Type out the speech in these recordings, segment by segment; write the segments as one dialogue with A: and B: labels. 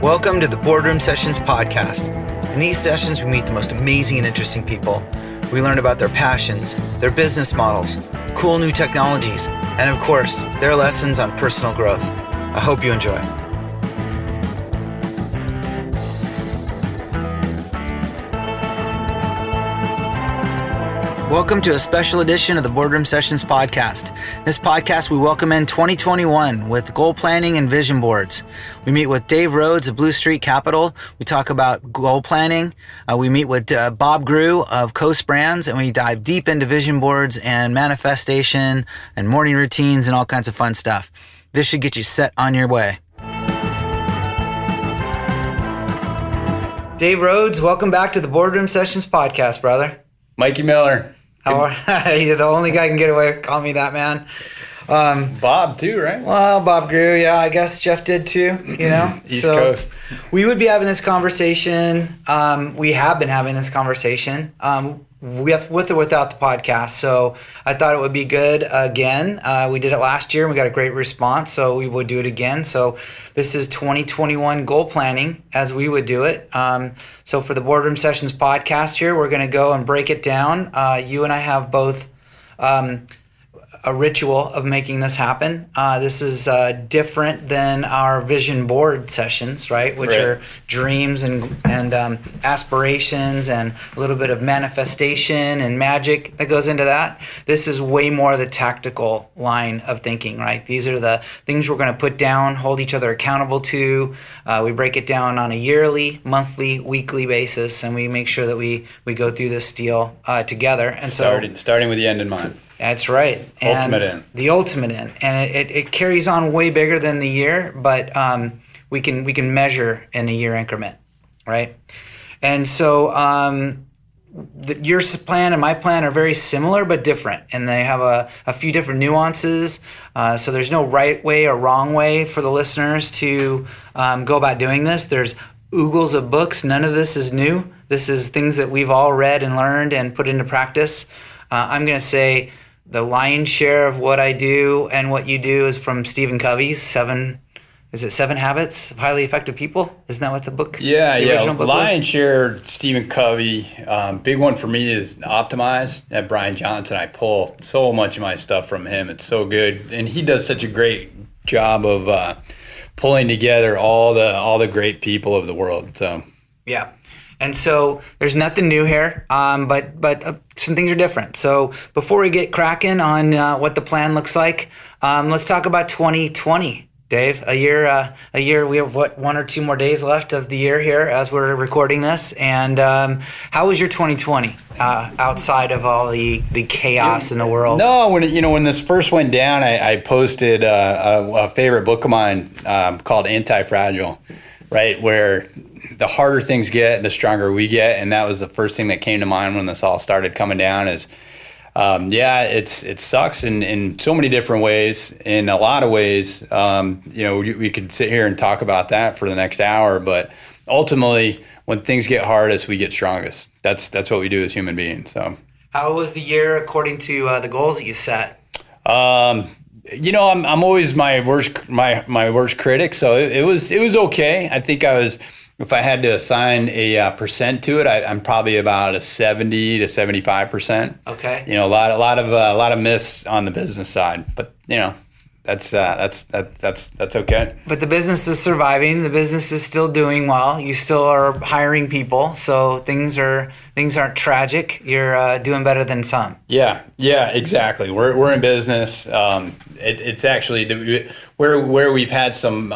A: Welcome to the Boardroom Sessions podcast. In these sessions, we meet the most amazing and interesting people. We learn about their passions, their business models, cool new technologies, and of course, their lessons on personal growth. I hope you enjoy. Welcome to a special edition of the Boardroom Sessions podcast. In this podcast, we welcome in 2021 with goal planning and vision boards. We meet with Dave Rhoads of Blue Street Capital. We talk about goal planning. We meet with Bob Groux of Coast Brands, and we dive deep into vision boards and manifestation and morning routines and all kinds of fun stuff. This should get you set on your way. Dave Rhoads, welcome back to the Boardroom Sessions podcast, brother.
B: Mikey Miller.
A: You're the only guy who can get away with calling me that, man.
B: Bob too, right?
A: Well, Bob Groux, yeah, I guess Jeff did too, you know?
B: East Coast.
A: We would be having this conversation. We have been having this conversation with or without the podcast. So I thought it would be good again. We did it last year and we got a great response, so we would do it again. So this is 2021 goal planning as we would do it. So for the Boardroom Sessions podcast here, we're going to go and break it down. You and I have both a ritual of making this happen. This is different than our vision board sessions, right? Which are dreams and aspirations and a little bit of manifestation and magic that goes into that. This is way more the tactical line of thinking, right? These are the things we're going to put down, hold each other accountable to. We break it down on a yearly, monthly, weekly basis, and we make sure that we go through this deal together. And
B: starting with the end in mind.
A: That's right. And
B: ultimate end.
A: The ultimate end. And it carries on way bigger than the year, but we can measure in a year increment, right? And so your plan and my plan are very similar but different, and they have a few different nuances. So there's no right way or wrong way for the listeners to go about doing this. There's oogles of books. None of this is new. This is things that we've all read and learned and put into practice. I'm going to say the lion's share of what I do and what you do is from Stephen Covey's 7 Habits of Highly Effective People? Isn't that what the book?
B: Yeah.
A: Original book
B: lion's
A: was?
B: share, Stephen Covey. Big one for me is Optimize at Brian Johnson. I pull so much of my stuff from him. It's so good, and he does such a great job of pulling together all the great people of the world. So
A: yeah. And so there's nothing new here, but some things are different. So before we get cracking on what the plan looks like, let's talk about 2020, Dave. A year. We have one or two more days left of the year here as we're recording this. And how was your 2020 outside of all the chaos in the world?
B: No, when this first went down, I posted a favorite book of mine called Anti-Fragile, right, where the harder things get, the stronger we get, and that was the first thing that came to mind when this all started coming down. Is it sucks in so many different ways. In a lot of ways, we could sit here and talk about that for the next hour, but ultimately, when things get hardest, we get strongest. That's what we do as human beings. So, how
A: was the year according to the goals that you set?
B: I'm always my worst critic, so it was okay. I think if I had to assign a percent to it, I'm probably about a 70 to 75%.
A: Okay.
B: A lot of miss on the business side, but that's okay.
A: But the business is surviving. The business is still doing well. You still are hiring people, so things aren't tragic. You're doing better than some.
B: Yeah, exactly. We're in business. It's actually where we've had some.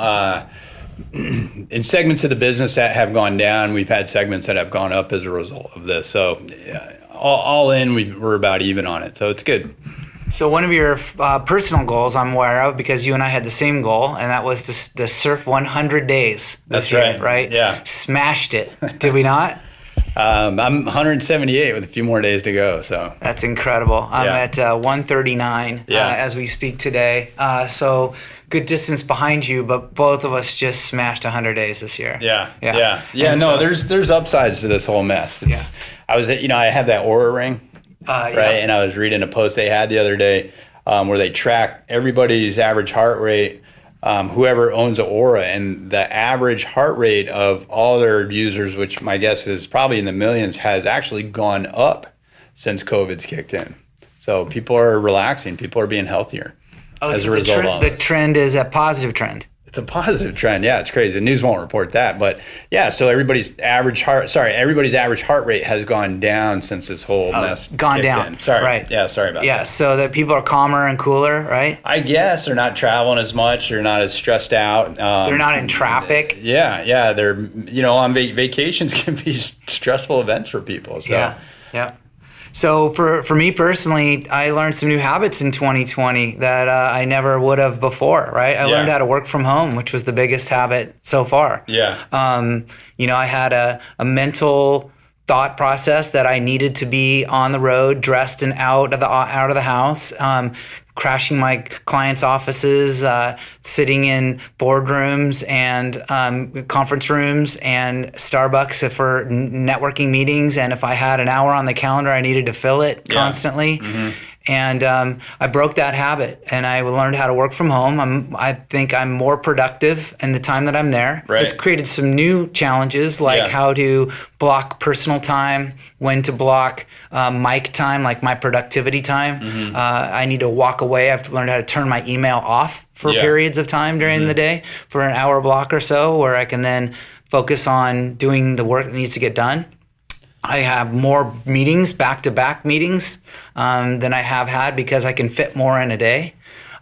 B: In segments of the business that have gone down, we've had segments that have gone up as a result of this. So all in, we're about even on it. So it's good.
A: So one of your personal goals I'm aware of, because you and I had the same goal, and that was to surf 100 days this year, right?
B: Yeah.
A: Smashed it. Did we not?
B: I'm 178 with a few more days to go. So
A: that's incredible. I'm at 139 as we speak today. So good distance behind you, but both of us just smashed 100 days this year.
B: Yeah. No, there's upsides to this whole mess. I have that Aura ring, right? And I was reading a post they had the other day where they track everybody's average heart rate whoever owns an Aura, and the average heart rate of all their users, which my guess is probably in the millions, has actually gone up since COVID's kicked in. So people are relaxing. People are being healthier as a result of
A: the trend is a positive trend.
B: It's a positive trend. Yeah, it's crazy. The news won't report that, but yeah. So everybody's average heart rate has gone down since this whole mess
A: gone down.
B: In. Sorry.
A: Right.
B: Yeah. Sorry about that.
A: Yeah. So that people are calmer and cooler, right?
B: I guess they're not traveling as much. They're not as stressed out.
A: They're not in traffic.
B: Yeah. Yeah. They're on vacations can be stressful events for people. So.
A: Yeah. Yeah. So for me personally, I learned some new habits in 2020 that I never would have before, right? I learned how to work from home, which was the biggest habit so far.
B: Yeah.
A: I had a mental thought process that I needed to be on the road, dressed and out of the house, crashing my clients' offices, sitting in boardrooms and conference rooms and Starbucks for networking meetings. And if I had an hour on the calendar, I needed to fill it constantly. Mm-hmm. And I broke that habit, and I learned how to work from home. I think I'm more productive in the time that I'm there.
B: Right.
A: It's created some new challenges, like how to block personal time, when to block mic time, like my productivity time. Mm-hmm. I need to walk away. I've learned how to turn my email off for periods of time during the day for an hour block or so, where I can then focus on doing the work that needs to get done. I have more meetings, back-to-back meetings, than I have had because I can fit more in a day.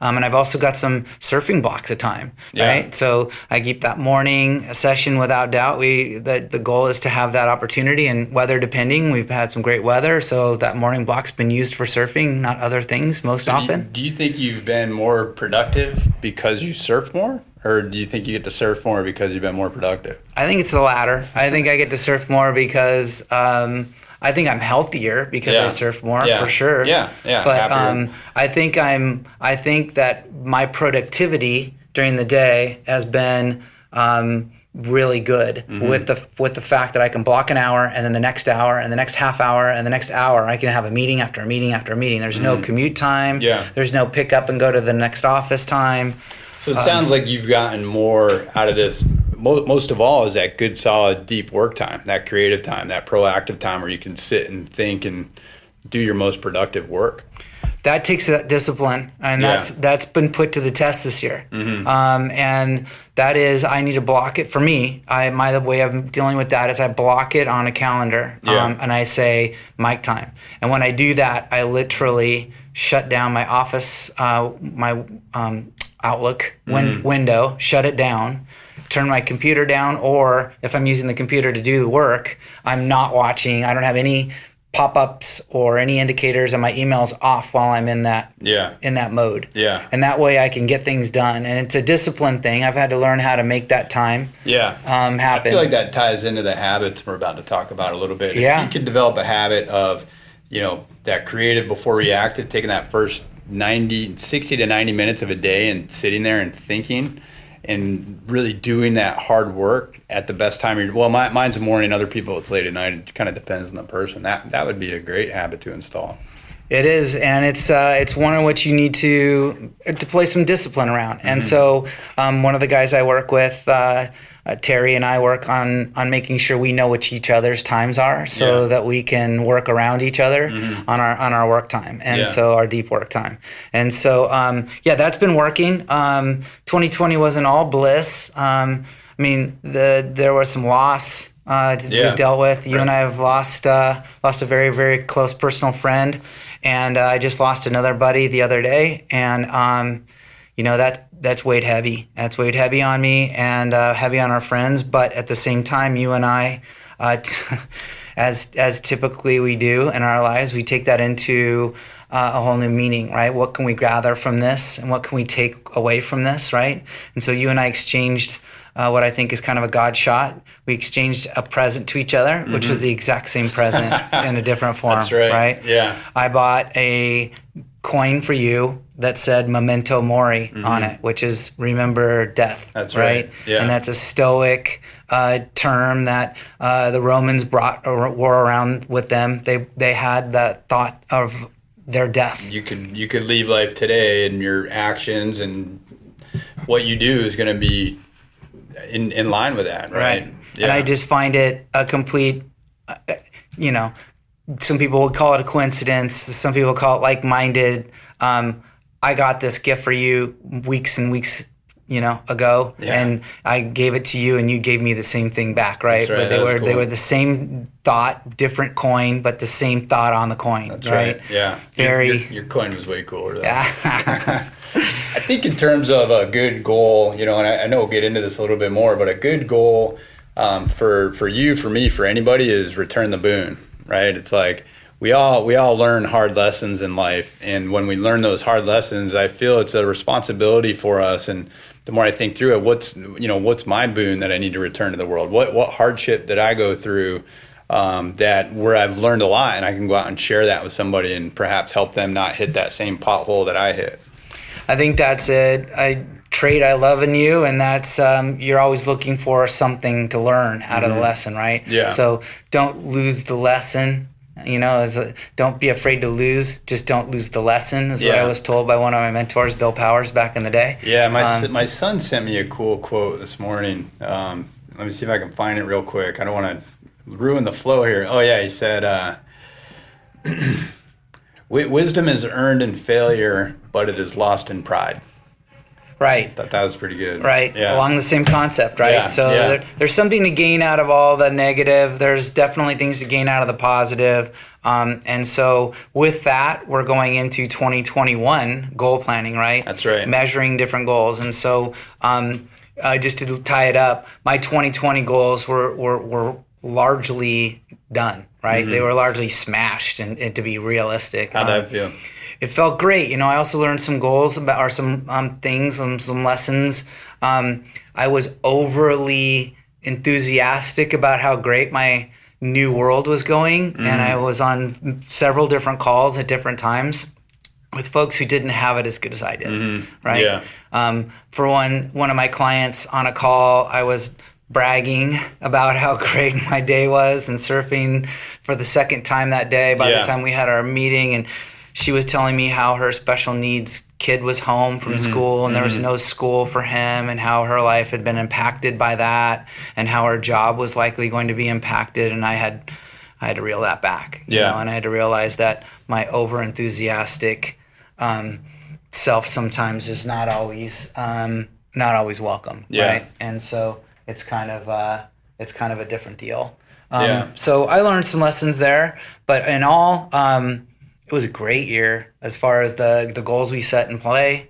A: And I've also got some surfing blocks of time, right? So I keep that morning session without doubt. The goal is to have that opportunity, and weather depending, we've had some great weather. So that morning block's been used for surfing, not other things most often.
B: Do you think you've been more productive because you surf more? Or do you think you get to surf more because you've been more productive?
A: I think it's the latter. I think I get to surf more because I think I'm healthier because I surf more for sure.
B: Yeah.
A: But I think that my productivity during the day has been really good with the fact that I can block an hour, and then the next hour, and the next half hour, and the next hour I can have a meeting after a meeting after a meeting. There's no commute time. Yeah. There's no pick up and go to the next office time.
B: So it sounds like you've gotten more out of this. Most of all is that good, solid, deep work time, that creative time, that proactive time where you can sit and think and do your most productive work.
A: That takes a discipline, and that's been put to the test this year. Mm-hmm. And that is, I need to block it. For me, my way of dealing with that is I block it on a calendar, and I say mic time. And when I do that, I literally shut down my office, my Outlook window, shut it down, turn my computer down, or if I'm using the computer to do work, I'm not watching. I don't have any pop-ups or any indicators, and my email's off while I'm in that mode. Yeah. And that way I can get things done. And it's a discipline thing. I've had to learn how to make that time happen. I
B: feel like that ties into the habits we're about to talk about a little bit.
A: Yeah.
B: If you can develop a habit of, that creative before reactive, taking that first 60 to 90 minutes of a day and sitting there and thinking and really doing that hard work at the best time. Mine's the morning, other people it's late at night. It kind of depends on the person. That would be a great habit to install.
A: It is, and it's one in which you need to place some discipline around. And so one of the guys I work with, Terry, and I work on making sure we know what each other's times are, so that we can work around each other on our work time, and so our deep work time. And so that's been working. 2020 wasn't all bliss. There was some loss we've dealt with. You and I have lost a very, very close personal friend, and I just lost another buddy the other day, and that's weighed heavy. That's weighed heavy on me and heavy on our friends. But at the same time, you and I, as typically we do in our lives, we take that into a whole new meaning, right? What can we gather from this, and what can we take away from this, right? And so you and I exchanged what I think is kind of a God shot. We exchanged a present to each other, which was the exact same present in a different form.
B: That's right. Yeah.
A: I bought a coin for you that said Memento Mori on it, which is remember death.
B: That's right. Yeah.
A: And that's a Stoic term that the Romans wore around with them. They had the thought of their death.
B: You could leave life today, and your actions and what you do is going to be in line with that, right?
A: Yeah. And I just find it a complete, some people would call it a coincidence. Some people call it like-minded. I got this gift for you weeks and weeks, ago, and I gave it to you, and you gave me the same thing back, right?
B: That's right.
A: But they were the same thought, different coin, but the same thought on the coin.
B: That's right. Yeah. Your coin was way cooler though.
A: Yeah.
B: I think in terms of a good goal, and I know we'll get into this a little bit more, but a good goal for you, for me, for anybody is return the boon, right? It's like we all learn hard lessons in life, and when we learn those hard lessons, I feel it's a responsibility for us. And the more I think through it, what's my boon that I need to return to the world? What hardship did I go through that where I've learned a lot, and I can go out and share that with somebody and perhaps help them not hit that same pothole that I hit.
A: I think that's a trait I love in you, and that's you're always looking for something to learn out of the lesson, right?
B: Yeah.
A: So don't lose the lesson. Don't be afraid to lose. Just don't lose the lesson. Is what I was told by one of my mentors, Bill Powers, back in the day.
B: Yeah, my son sent me a cool quote this morning. Let me see if I can find it real quick. I don't want to ruin the flow here. Oh yeah, he said, "Wisdom is earned in failure, but it is lost in pride."
A: Right.
B: Thought that was pretty good.
A: Right.
B: Yeah.
A: Along the same concept, right?
B: Yeah.
A: So there's something to gain out of all the negative. There's definitely things to gain out of the positive. And so with that, we're going into 2021 goal planning, right?
B: That's right.
A: Measuring different goals. And so just to tie it up, my 2020 goals were largely done, right? They were largely smashed, and to be realistic.
B: How'd that feel?
A: It felt great. I also learned some goals or some things, some lessons. I was overly enthusiastic about how great my new world was going, and I was on several different calls at different times with folks who didn't have it as good as I did, right?
B: Yeah.
A: For one of my clients on a call, I was bragging about how great my day was and surfing for the second time that day by the time we had our meeting, and she was telling me how her special needs kid was home from school and there was no school for him, and how her life had been impacted by that, and how her job was likely going to be impacted. And I had to reel that back, and I had to realize that my over-enthusiastic self sometimes is not always welcome, right? And so it's kind of a different deal. So I learned some lessons there, but in all, it was a great year as far as the goals we set in play.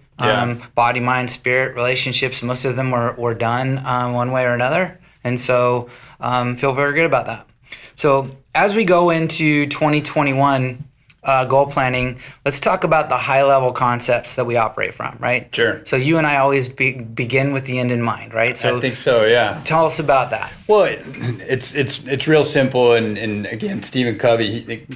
A: Body, mind, spirit, relationships, most of them were done one way or another. And so feel very good about that. So as we go into 2021 goal planning, let's talk about the high-level concepts that we operate from, right?
B: Sure.
A: So you and I always begin with the end in mind, right? So
B: I think so, yeah.
A: Tell us about that.
B: Well, it's real simple, and again, Stephen Covey, he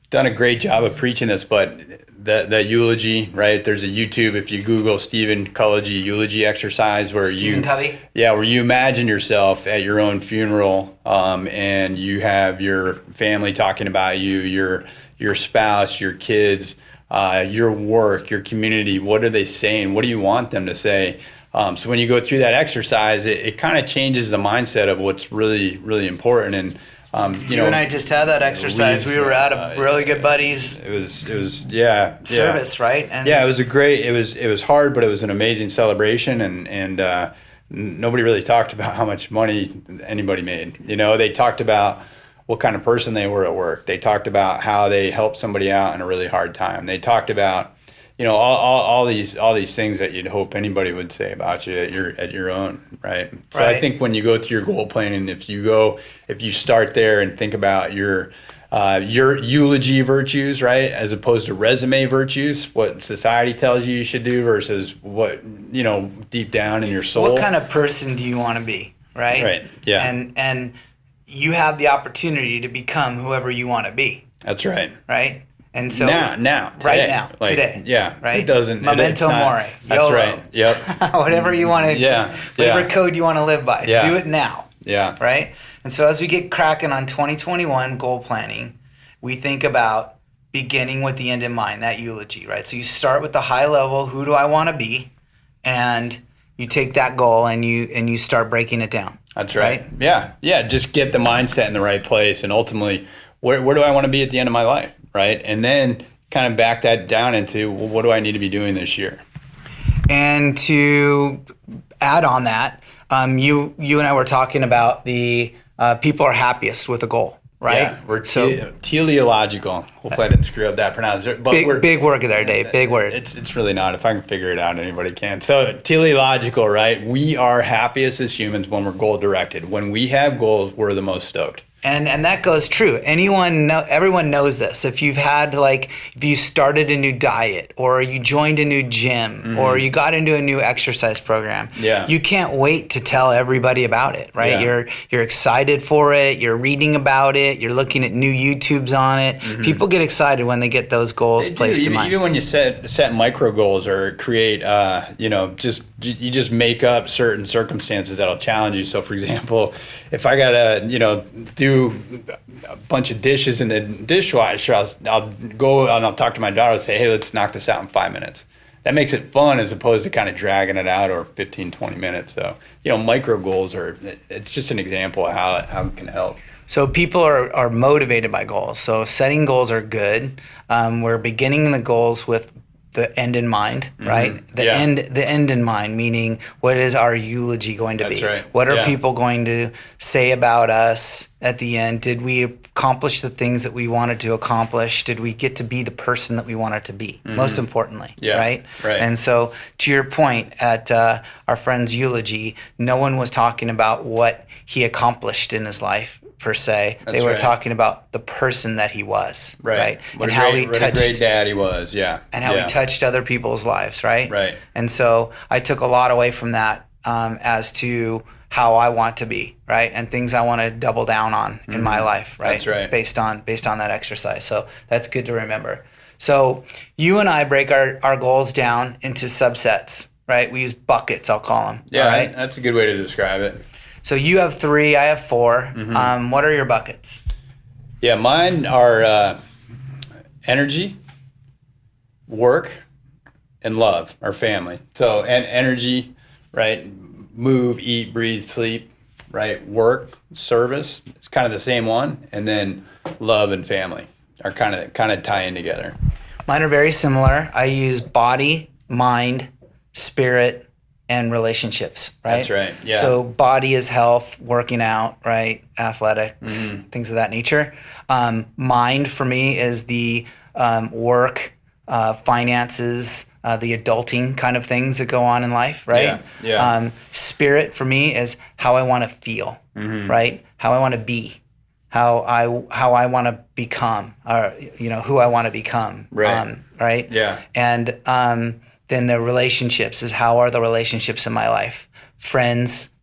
B: done a great job of preaching this, but the eulogy, right? There's a YouTube, if you Google Stephen Covey eulogy exercise, where
A: Stephen Covey?
B: where you imagine yourself at your own funeral, and you have your family talking about you, your spouse, your kids, your work, your community. What are they saying? What do you want them to say? So when you go through that exercise, it kind of changes the mindset of what's really, really important. And you
A: and I just had that exercise. We were at a really good buddies.
B: It was
A: service, right? And
B: it was a great. It was hard, but it was an amazing celebration, and nobody really talked about how much money anybody made. They talked about what kind of person they were at work. They talked about how they helped somebody out in a really hard time. They talked about all these things that you'd hope anybody would say about you at your own, right? So I think when you go through your goal planning, if you start there and think about your eulogy virtues, right, as opposed to resume virtues, what society tells you should do versus what deep down in your soul.
A: What kind of person do you want to be, right?
B: Right. Yeah.
A: And you have the opportunity to become whoever you want to be.
B: That's right.
A: Right. And so
B: now, today,
A: today,
B: yeah,
A: right.
B: It doesn't.
A: Memento mori.
B: That's
A: YOLO.
B: right. Yep.
A: Whatever you want to. Whatever code you want to live by.
B: Yeah.
A: Do it now.
B: Yeah.
A: Right. And so as we get cracking on 2021 goal planning, we think about beginning with the end in mind. That eulogy, right? So you start with the high level. Who do I want to be? And you take that goal and you start breaking it down.
B: That's right. Yeah. Just get the mindset in the right place, and ultimately, where do I want to be at the end of my life, right? And then kind of back that down into, well, what do I need to be doing this year?
A: And to add on that, you and I were talking about the people are happiest with a goal. Right.
B: Yeah, we're teleological. Hopefully I didn't screw up that pronunciation. But
A: big word there, Dave. Big word.
B: It's really not. If I can figure it out, anybody can. So teleological, right? We are happiest as humans when we're goal directed. When we have goals, we're the most stoked.
A: And that goes true. Everyone knows this. If you started a new diet, or you joined a new gym, or you got into a new exercise program, you can't wait to tell everybody about it, right? Yeah. You're excited for it. You're reading about it. You're looking at new YouTubes on it. People get excited when they get those goals placed in mind.
B: Even when you set micro goals or create, you just make up certain circumstances that'll challenge you. So, for example, if I gotta, do a bunch of dishes in the dishwasher, I'll go and I'll talk to my daughter and say, hey, let's knock this out in 5 minutes. That makes it fun as opposed to kind of dragging it out or 15, 20 minutes. So, micro goals it's just an example of how it can help.
A: So people are motivated by goals. So setting goals are good. We're beginning the goals with the end in mind, right? The end in mind, meaning what is our eulogy going to be?
B: Right.
A: What are people going to say about us at the end? Did we accomplish the things that we wanted to accomplish? Did we get to be the person that we wanted to be? Most importantly, right? And so to your point at our friend's eulogy, no one was talking about what he accomplished in his life per se. They were talking about the person that he was, right?
B: What a great dad he was,
A: and how he touched other people's lives, right?
B: Right.
A: And so I took a lot away from that as to how I want to be, right? And things I want to double down on in my life, right?
B: That's right.
A: Based on that exercise. So that's good to remember. So you and I break our goals down into subsets, right? We use buckets, I'll call them.
B: Yeah,
A: right?
B: That's a good way to describe it.
A: So you have 3, I have 4. What are your buckets?
B: Yeah, mine are energy, work, and love, our family. So, and energy, right? Move, eat, breathe, sleep, right? Work, service, it's kind of the same one. And then love and family are kind of tie in together.
A: Mine are very similar. I use body, mind, spirit, and relationships, right?
B: That's right, yeah.
A: So body is health, working out, right? Athletics, things of that nature. Mind for me is the work, finances, the adulting kind of things that go on in life, right?
B: Yeah.
A: Spirit for me is how I want to feel, right? How I want to be, how I want to become, or who I want to become, right?
B: Yeah.
A: And then the relationships is how are the relationships in my life? Friends,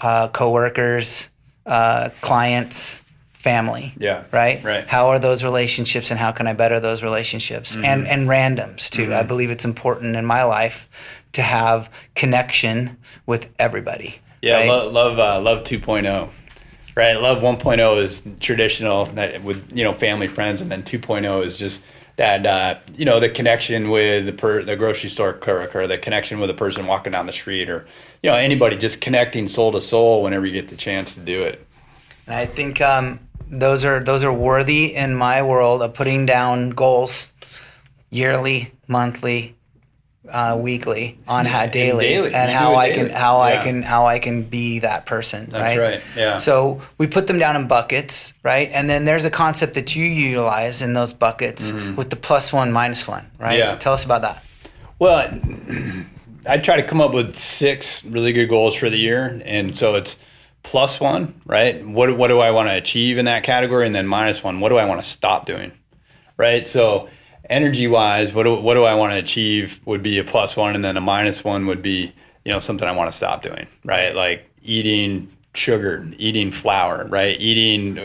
A: coworkers, clients, family.
B: Yeah.
A: Right?
B: Right.
A: How are those relationships and how can I better those relationships? And randoms too. I believe it's important in my life to have connection with everybody.
B: Yeah,
A: right?
B: love 2.0. Right? Love 1.0 is traditional with family, friends, and then 2.0 is just that the connection with the grocery store clerk, or the connection with a person walking down the street, or anybody, just connecting soul to soul whenever you get the chance to do it.
A: And I think those are worthy in my world of putting down goals yearly, monthly, weekly, on daily, and how I can be that person.
B: That's right. Yeah.
A: So we put them down in buckets, right? And then there's a concept that you utilize in those buckets with the +1, -1, right?
B: Yeah.
A: Tell us about that.
B: Well, I try to come up with 6 really good goals for the year, and so it's +1, right? What do I want to achieve in that category, and then -1, what do I want to stop doing, right? So energy wise, what do I want to achieve would be a +1, and then a -1 would be something I want to stop doing, right? Like eating sugar, eating flour, right? Eating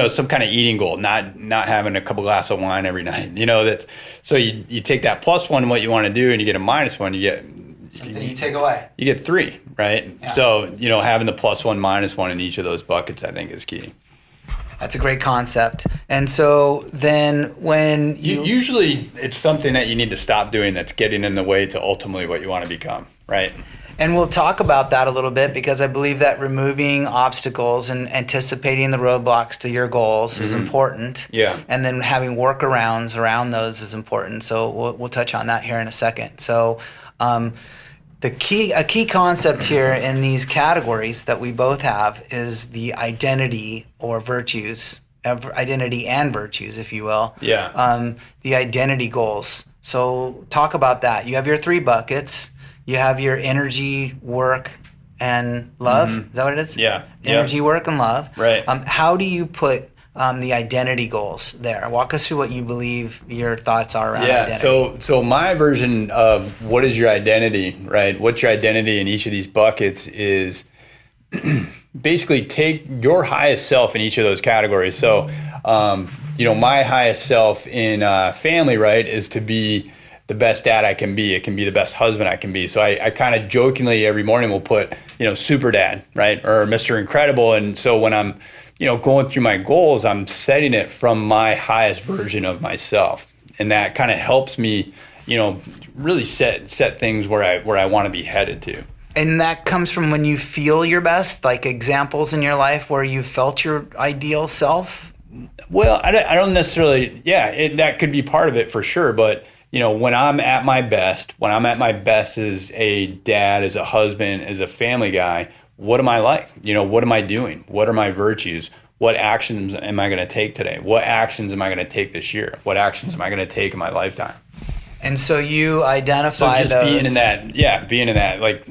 B: some kind of eating goal, not having a couple glasses of wine every night. That's so you take that +1 and what you want to do, and you get a -1, you get
A: something you take away.
B: You get 3, right? Yeah. So having the +1, -1 in each of those buckets, I think, is key.
A: That's a great concept. And so then when
B: usually it's something that you need to stop doing that's getting in the way to ultimately what you want to become, right?
A: And we'll talk about that a little bit because I believe that removing obstacles and anticipating the roadblocks to your goals is important.
B: Yeah.
A: And then having workarounds around those is important. So we'll touch on that here in a second. So a key concept here in these categories that we both have is the identity or virtues, identity and virtues, if you will.
B: Yeah.
A: The identity goals. So talk about that. You have your 3 buckets. You have your energy, work, and love. Is that what it is?
B: Yeah.
A: Energy, work, and love.
B: Right.
A: How do you put the identity goals there? Walk us through what you believe your thoughts are around identity.
B: So my version of what is your identity, right? What's your identity in each of these buckets is basically take your highest self in each of those categories. So, my highest self in family, right, is to be the best dad I can be. It can be the best husband I can be. So I kind of jokingly every morning will put, super dad, right? Or Mr. Incredible. And so when I'm, going through my goals, I'm setting it from my highest version of myself. And that kind of helps me, really set things where I want to be headed to.
A: And that comes from when you feel your best, like examples in your life where you felt your ideal self?
B: Well, I don't necessarily, that could be part of it for sure. But when I'm at my best as a dad, as a husband, as a family guy, what am I like? What am I doing? What are my virtues? What actions am I going to take today? What actions am I going to take this year? What actions am I going to take in my lifetime?
A: And so you identify those.
B: Being in that, like,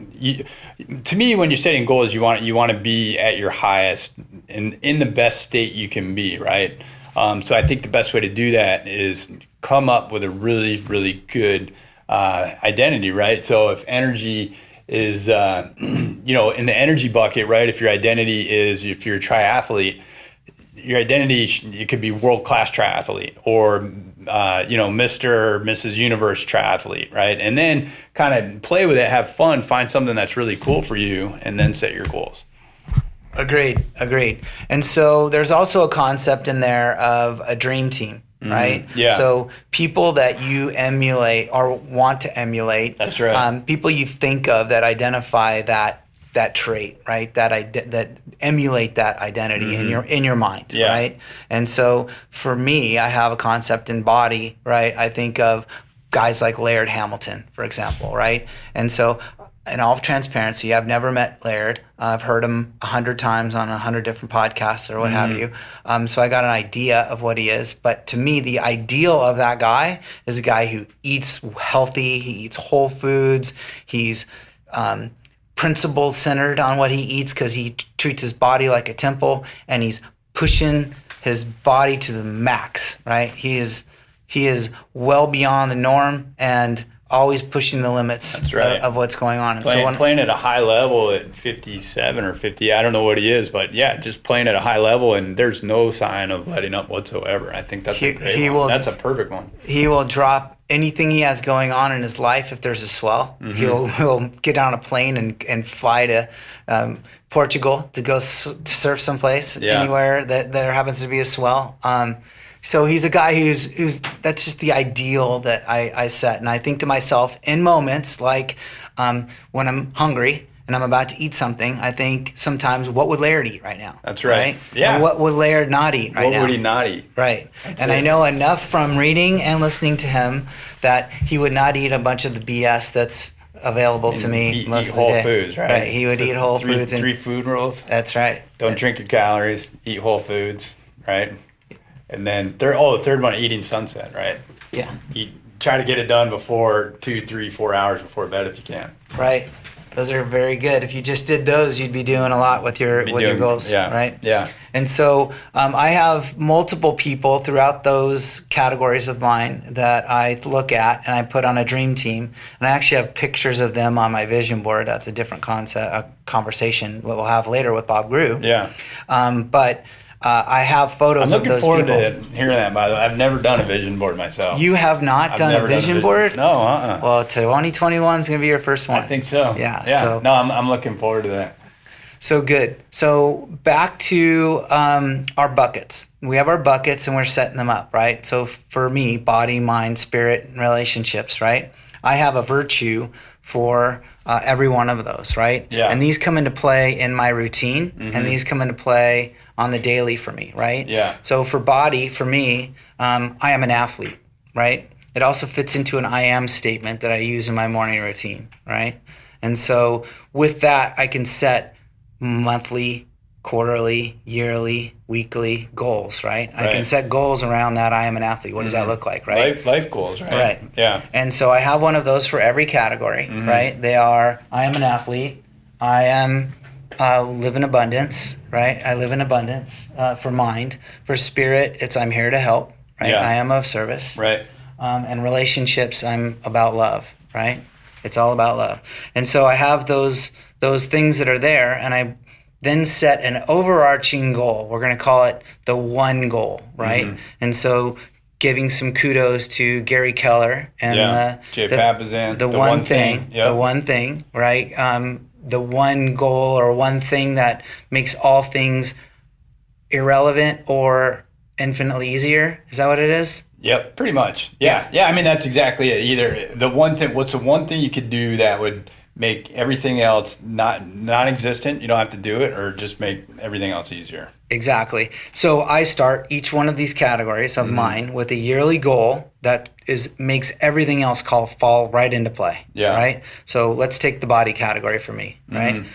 B: to me, when you're setting goals, you want to be at your highest and in the best state you can be, right? So I think the best way to do that is come up with a really, really good identity, right? So if energy is, in the energy bucket, right? If your identity is, if you're a triathlete, your identity, it could be world-class triathlete or, Mr. or Mrs. Universe triathlete, right? And then kind of play with it, have fun, find something that's really cool for you, and then set your goals.
A: Agreed. And so there's also a concept in there of a dream team, right?
B: Yeah.
A: So people that you emulate or want to emulate.
B: That's right.
A: People you think of that identify that trait, right? That emulate that identity in your mind, right? And so for me, I have a concept in body, right? I think of guys like Laird Hamilton, for example, right? And so in all transparency, I've never met Laird. I've heard him 100 times on 100 different podcasts or what have you. So I got an idea of what he is. But to me, the ideal of that guy is a guy who eats healthy, he eats whole foods, he's principle-centered on what he eats because he treats his body like a temple, and he's pushing his body to the max, right? He is well beyond the norm and always pushing the limits of what's going on. And
B: playing at a high level at 57 or 50, I don't know what he is, but just playing at a high level, and there's no sign of letting up whatsoever. I think that's a great one. That's a perfect one.
A: He will drop anything he has going on in his life if there's a swell. He'll get on a plane and fly to Portugal to go to surf someplace, anywhere that there happens to be a swell. So he's a guy who's that's just the ideal that I set. And I think to myself in moments like when I'm hungry and I'm about to eat something, I think sometimes, what would Laird eat right now?
B: That's right.
A: Yeah. And what would Laird not eat right now?
B: What would he not eat?
A: Right. And I know enough from reading and listening to him that he would not eat a bunch of the BS that's available to me most of the day.
B: Eat whole foods, right?
A: Right. He would eat whole foods.
B: Three food rules.
A: That's right.
B: Don't drink your calories. Eat whole foods, right? And then the third one, eating sunset, right?
A: Yeah.
B: Try to get it done before 2, 3, 4 hours before bed if you can.
A: Right. Those are very good. If you just did those, you'd be doing a lot with your goals, right?
B: Yeah.
A: And so I have multiple people throughout those categories of mine that I look at and I put on a dream team. And I actually have pictures of them on my vision board. That's a different conversation we'll have later with Bob Groux.
B: Yeah.
A: But I have photos of those people.
B: I'm looking forward to hearing that, by the way. I've never done a vision board myself.
A: You have not done a vision board?
B: No,
A: Well, 2021 is going to be your first one.
B: I think so.
A: Yeah.
B: So. No, I'm looking forward to that.
A: So good. So back to our buckets. We have our buckets and we're setting them up, right? So for me, body, mind, spirit, and relationships, right? I have a virtue for every one of those, right?
B: Yeah.
A: And these come into play in my routine, and these come into play on the daily for me, right?
B: Yeah.
A: So for body, for me, I am an athlete, right? It also fits into an I am statement that I use in my morning routine, right? And so with that, I can set monthly, quarterly, yearly, weekly goals, right? I can set goals around that I am an athlete. What does that look like, right?
B: Life goals, right?
A: Right.
B: Yeah.
A: And so I have one of those for every category, right? They are, I am an athlete. I am live in abundance, right? I live in abundance for mind. For spirit, it's I'm here to help, right?
B: Yeah.
A: I am of service.
B: Right.
A: And relationships, I'm about love, right? It's all about love. And so I have those things that are there, and I then set an overarching goal. We're going to call it the one goal, right? And so giving some kudos to Gary Keller and
B: Jay Papasan,
A: the one thing, the one thing, right? The one goal or one thing that makes all things irrelevant or infinitely easier. Is that what it is?
B: Yep, pretty much. Yeah. I mean, that's exactly it. Either the one thing, what's the one thing you could do that would make everything else non-existent? You don't have to do it, or just make everything else easier.
A: Exactly. So I start each one of these categories of mine with a yearly goal that makes everything else fall right into play.
B: Yeah.
A: Right. So let's take the body category for me. Right.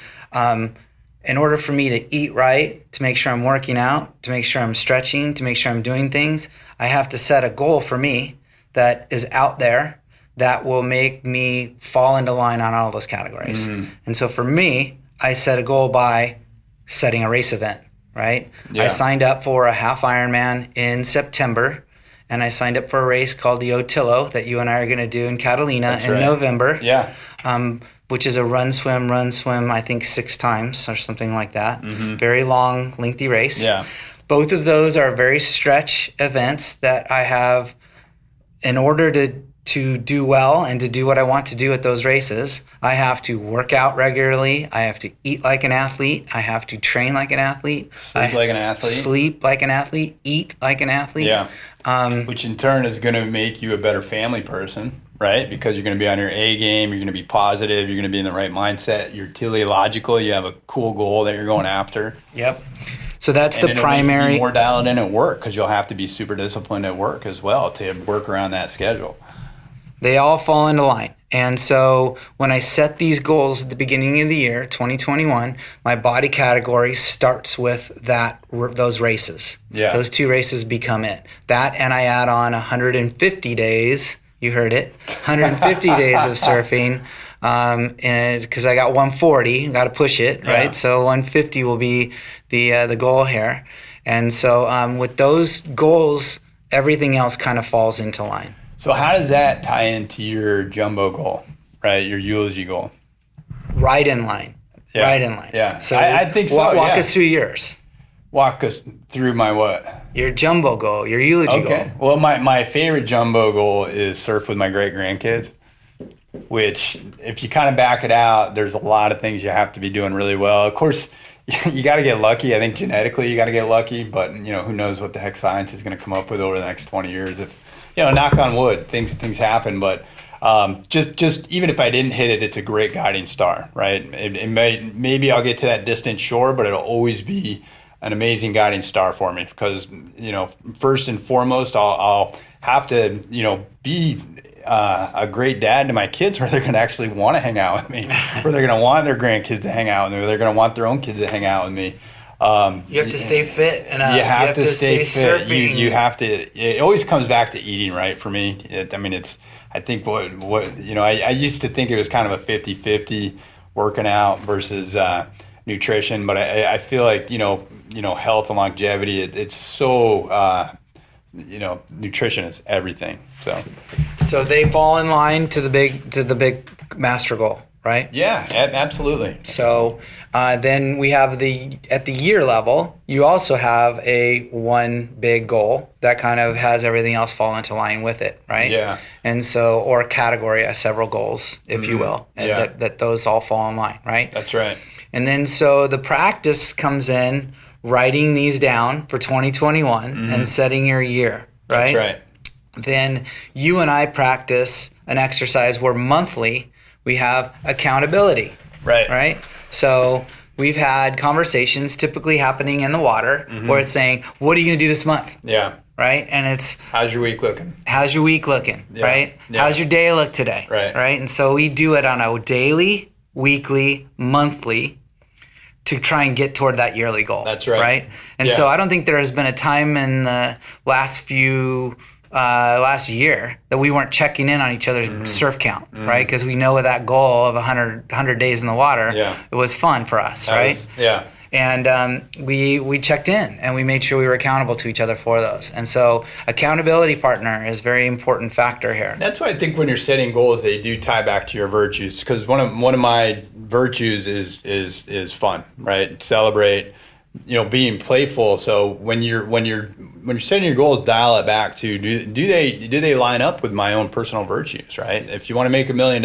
A: In order for me to eat right, to make sure I'm working out, to make sure I'm stretching, to make sure I'm doing things, I have to set a goal for me that is out there that will make me fall into line on all those categories. And so for me, I set a goal by setting a race event, right?
B: Yeah.
A: I signed up for a half Ironman in September, and I signed up for a race called the Otillo that you and I are going to do in Catalina in November.
B: Yeah.
A: Which is a run, swim, I think 6 times or something like that. Very long, lengthy race.
B: Yeah.
A: Both of those are very stretch events that I have in order to do well and to do what I want to do at those races. I have to work out regularly. I have to eat like an athlete. I have to train like an athlete.
B: Sleep like an athlete.
A: Sleep like an athlete. Eat like an athlete.
B: Yeah. Which in turn is going to make you a better family person, right? Because you're going to be on your A game. You're going to be positive. You're going to be in the right mindset. You're teleological. You have a cool goal that you're going after.
A: Yep. So that's
B: And
A: the
B: it'll
A: primary.
B: make you more dialed in at work, because you'll have to be super disciplined at work as well to work around that schedule.
A: They all fall into line. And so when I set these goals at the beginning of the year, 2021, my body category starts with those races.
B: Yeah.
A: Those 2 races become it. That, and I add on 150 days, you heard it, 150 days of surfing, and because I got 140, got to push it, right?
B: Yeah.
A: So 150 will be the goal here. And so with those goals, everything else kind of falls into line.
B: So how does that tie into your jumbo goal, right? Your eulogy goal?
A: Right in line.
B: Yeah.
A: Right in line.
B: Yeah.
A: So
B: I think so.
A: Walk us through yours.
B: Walk us through my what?
A: Your jumbo goal, your eulogy goal.
B: Well, my favorite jumbo goal is surf with my great grandkids, which if you kind of back it out, there's a lot of things you have to be doing really well. Of course, you got to get lucky. I think genetically you got to get lucky, but who knows what the heck science is going to come up with over the next 20 years. If knock on wood, things happen, but just even if I didn't hit it, it's a great guiding star, right? Maybe I'll get to that distant shore, but it'll always be an amazing guiding star for me, because first and foremost, I'll have to be a great dad to my kids, where they're going to actually want to hang out with me, where they're going to want their grandkids to hang out with me, where they're going to want their own kids to hang out with me.
A: You have to stay fit enough.
B: You have to stay fit.
A: Surfing.
B: You have to. It always comes back to eating right for me. I think I used to think it was kind of a 50-50 working out versus nutrition, but I feel like health and longevity. It's so nutrition is everything. So
A: they fall in line to the big master goal. Right?
B: Yeah, absolutely.
A: So then we have at the year level, you also have a one big goal that kind of has everything else fall into line with it, right?
B: Yeah.
A: And so, or a category of several goals, if you will, and that those all fall in line, right?
B: That's right.
A: And then so the practice comes in writing these down for 2021 and setting your year, right?
B: That's right.
A: Then you and I practice an exercise where monthly we have accountability.
B: Right.
A: Right. So we've had conversations typically happening in the water where it's saying, what are you going to do this month?
B: Yeah.
A: Right. And it's,
B: how's your week looking?
A: How's your week looking?
B: Yeah.
A: Right.
B: Yeah.
A: How's your day look today?
B: Right.
A: Right. And so we do it on a daily, weekly, monthly to try and get toward that yearly goal.
B: That's right.
A: Right. And so I don't think there has been a time in the last year that we weren't checking in on each other's surf count, right? Because we know that goal of 100 days in the water, it was fun for us, right? And we checked in and we made sure we were accountable to each other for those. And so accountability partner is a very important factor here.
B: That's why I think when you're setting goals, they do tie back to your virtues. Because one of my virtues is fun, right? Celebrate, being playful. So when you're setting your goals, dial it back to do they line up with my own personal virtues, right? If you want to make $1 million,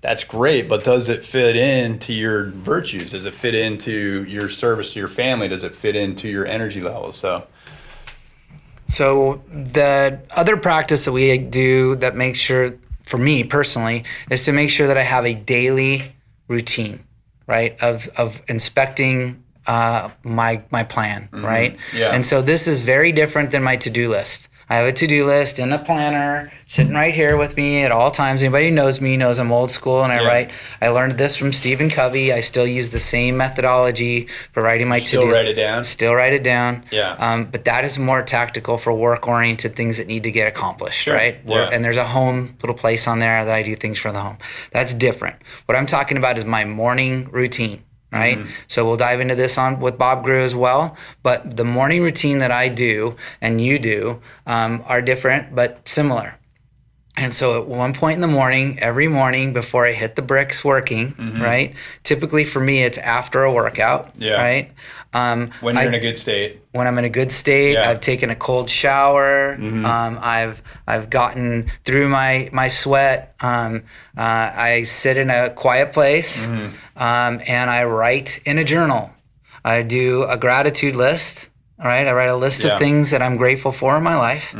B: that's great, but does it fit into your virtues? Does it fit into your service to your family? Does it fit into your energy levels? So
A: the other practice that we do that makes sure, for me personally, is to make sure that I have a daily routine, right? Of inspecting my plan, right?
B: Yeah.
A: And so this is very different than my to-do list. I have a to-do list and a planner sitting right here with me at all times. Anybody who knows me knows I'm old school and I learned this from Stephen Covey. I still use the same methodology for writing my to-do.
B: Still write it down?
A: Still write it down.
B: Yeah.
A: But that is more tactical for work-oriented things that need to get accomplished,
B: sure.
A: right?
B: Yeah.
A: And there's a home little place on there that I do things for the home. That's different. What I'm talking about is my morning routine. Right. So we'll dive into this with Bob Groux as well. But the morning routine that I do and you do are different but similar. And so at one point in the morning, every morning before I hit the bricks working, right? Typically for me, it's after a workout, right?
B: When you're in a good state.
A: When I'm in a good state, I've taken a cold shower. I've gotten through my sweat. I sit in a quiet place, and I write in a journal. I do a gratitude list. All right, I write a list of things that I'm grateful for in my life.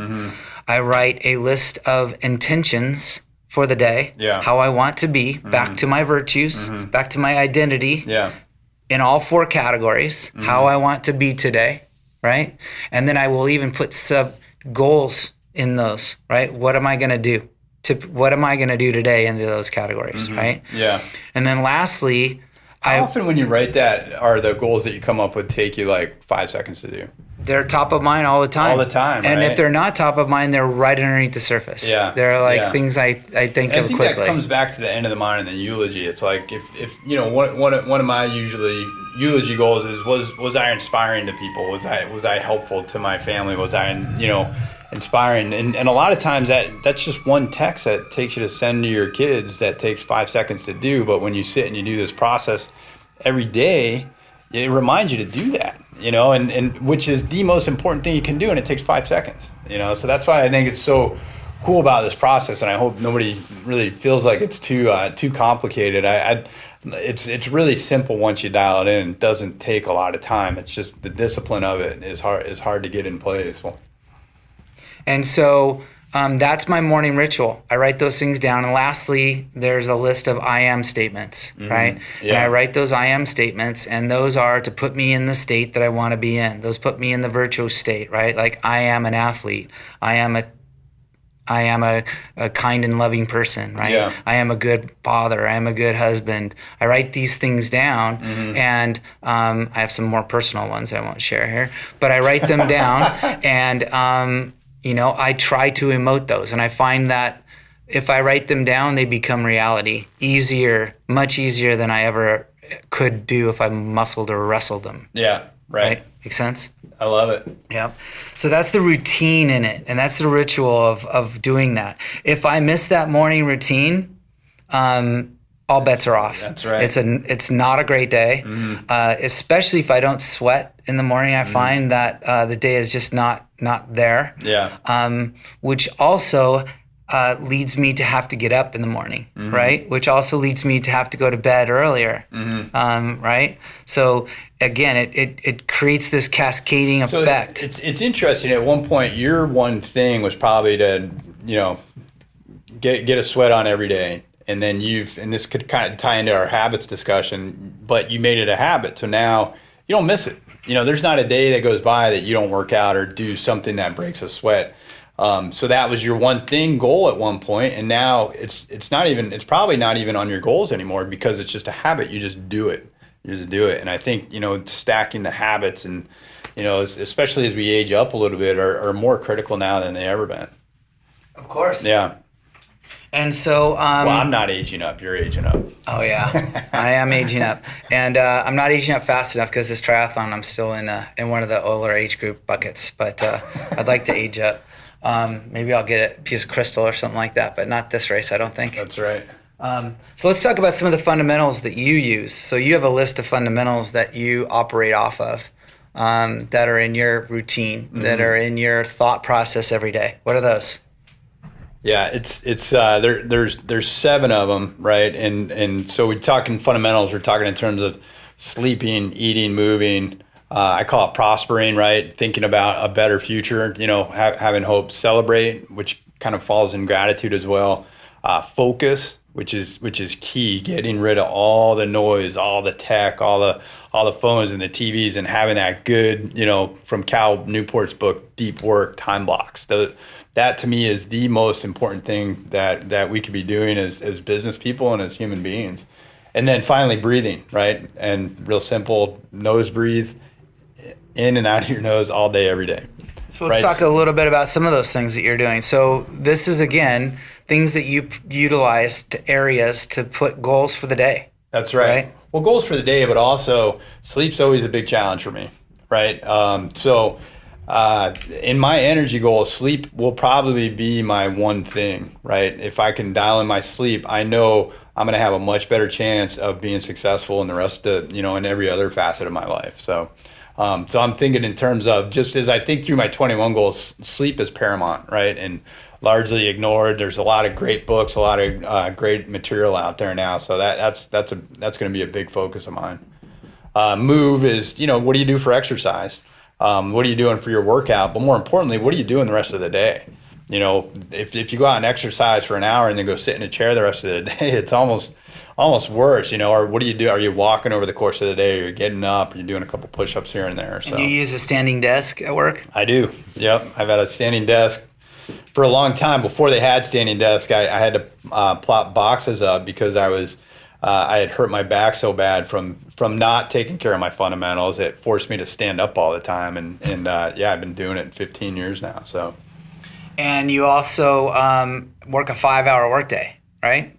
A: I write a list of intentions for the day, how I want to be, back to my virtues, back to my identity. In all 4 categories, how I want to be today, right? And then I will even put sub goals in those, right? What am I going to do? What am I going to do today into those categories, right?
B: Yeah.
A: And then lastly,
B: how often when you write that are the goals that you come up with take you like 5 seconds to do?
A: They're top of mind all the time.
B: All the time,
A: and
B: right?
A: if they're not top of mind, they're right underneath the surface. They're like things I think of quickly.
B: That comes back to the end of the mind and the eulogy. It's like if one of my eulogy goals is was I inspiring to people? Was I helpful to my family? Was I inspiring? And a lot of times that's just one text that it takes you to send to your kids that takes 5 seconds to do. But when you sit and you do this process every day, it reminds you to do that. And which is the most important thing you can do, and it takes 5 seconds. So that's why I think it's so cool about this process, and I hope nobody really feels like it's too complicated. It's really simple once you dial it in. It doesn't take a lot of time. It's just the discipline of it is hard to get in place.
A: And so that's my morning ritual. I write those things down. And lastly, there's a list of I am statements, right? And I write those I am statements, and those are to put me in the state that I want to be in. Those put me in the virtuous state, right? Like I am an athlete. I am a kind and loving person, right? I am a good father. I am a good husband. I write these things down, and I have some more personal ones I won't share here, but I write them down, and I try to emote those, and I find that if I write them down, they become reality. Much easier than I ever could do if I muscled or wrestled them.
B: Yeah, right.
A: Make sense?
B: I love it.
A: Yep. So that's the routine in it, and that's the ritual of doing that. If I miss that morning routine, all bets are off.
B: That's right.
A: It's not a great day, especially if I don't sweat in the morning. I find that the day is just not there. Which also leads me to have to get up in the morning, right? Which also leads me to have to go to bed earlier, right? So again, it creates this cascading effect.
B: It's interesting. At one point, your one thing was probably to get a sweat on every day. and then and this could kind of tie into our habits discussion, but you made it a habit. So now you don't miss it. There's not a day that goes by that you don't work out or do something that breaks a sweat. So that was your one thing goal at one point, and now it's probably not even on your goals anymore because it's just a habit. You just do it. And I think, stacking the habits and, especially as we age up a little bit are more critical now than they ever been.
A: Of course.
B: Yeah.
A: And so,
B: well, I'm not aging up. You're aging up.
A: Oh yeah, I am aging up, and I'm not aging up fast enough because this triathlon, I'm still in one of the older age group buckets. But I'd like to age up. Maybe I'll get a piece of crystal or something like that, but not this race, I don't think.
B: That's right.
A: So let's talk about some of the fundamentals that you use. So you have a list of fundamentals that you operate off of that are in your routine, that are in your thought process every day. What are those?
B: Yeah, there's 7 of them, right? And so we're talking fundamentals. We're talking in terms of sleeping, eating, moving. I call it prospering, right? Thinking about a better future. Having hope. Celebrate, which kind of falls in gratitude as well. Focus, which is key. Getting rid of all the noise, all the tech, all the phones and the TVs, and having that good, from Cal Newport's book, deep work, time blocks. That to me is the most important thing that we could be doing as business people and as human beings. And then finally breathing, right? And real simple, nose breathe in and out of your nose all day, every day.
A: So let's talk a little bit about some of those things that you're doing. So this is, again, things that you utilize to areas to put goals for the day.
B: That's right? Well, goals for the day, but also sleep's always a big challenge for me, right? In my energy goal, sleep will probably be my one thing, right? If I can dial in my sleep, I know I'm going to have a much better chance of being successful in the rest of, in every other facet of my life. So I'm thinking in terms of, just as I think through my 21 goals, sleep is paramount, right? And largely ignored. There's a lot of great books, a lot of great material out there now. So that's going to be a big focus of mine. Move is, what do you do for exercise? What are you doing for your workout? But more importantly, what are you doing the rest of the day? If you go out and exercise for an hour and then go sit in a chair the rest of the day, it's almost worse, or what do you do? Are you walking over the course of the day? Or you're getting up, or you're doing a couple push-ups here and there. So.
A: And you use a standing desk at work?
B: I do. Yep. I've had a standing desk for a long time. Before they had standing desk, I had to plop boxes up because I had hurt my back so bad from not taking care of my fundamentals. It forced me to stand up all the time, and I've been doing it 15 years now. So,
A: and you also work a 5-hour workday, right?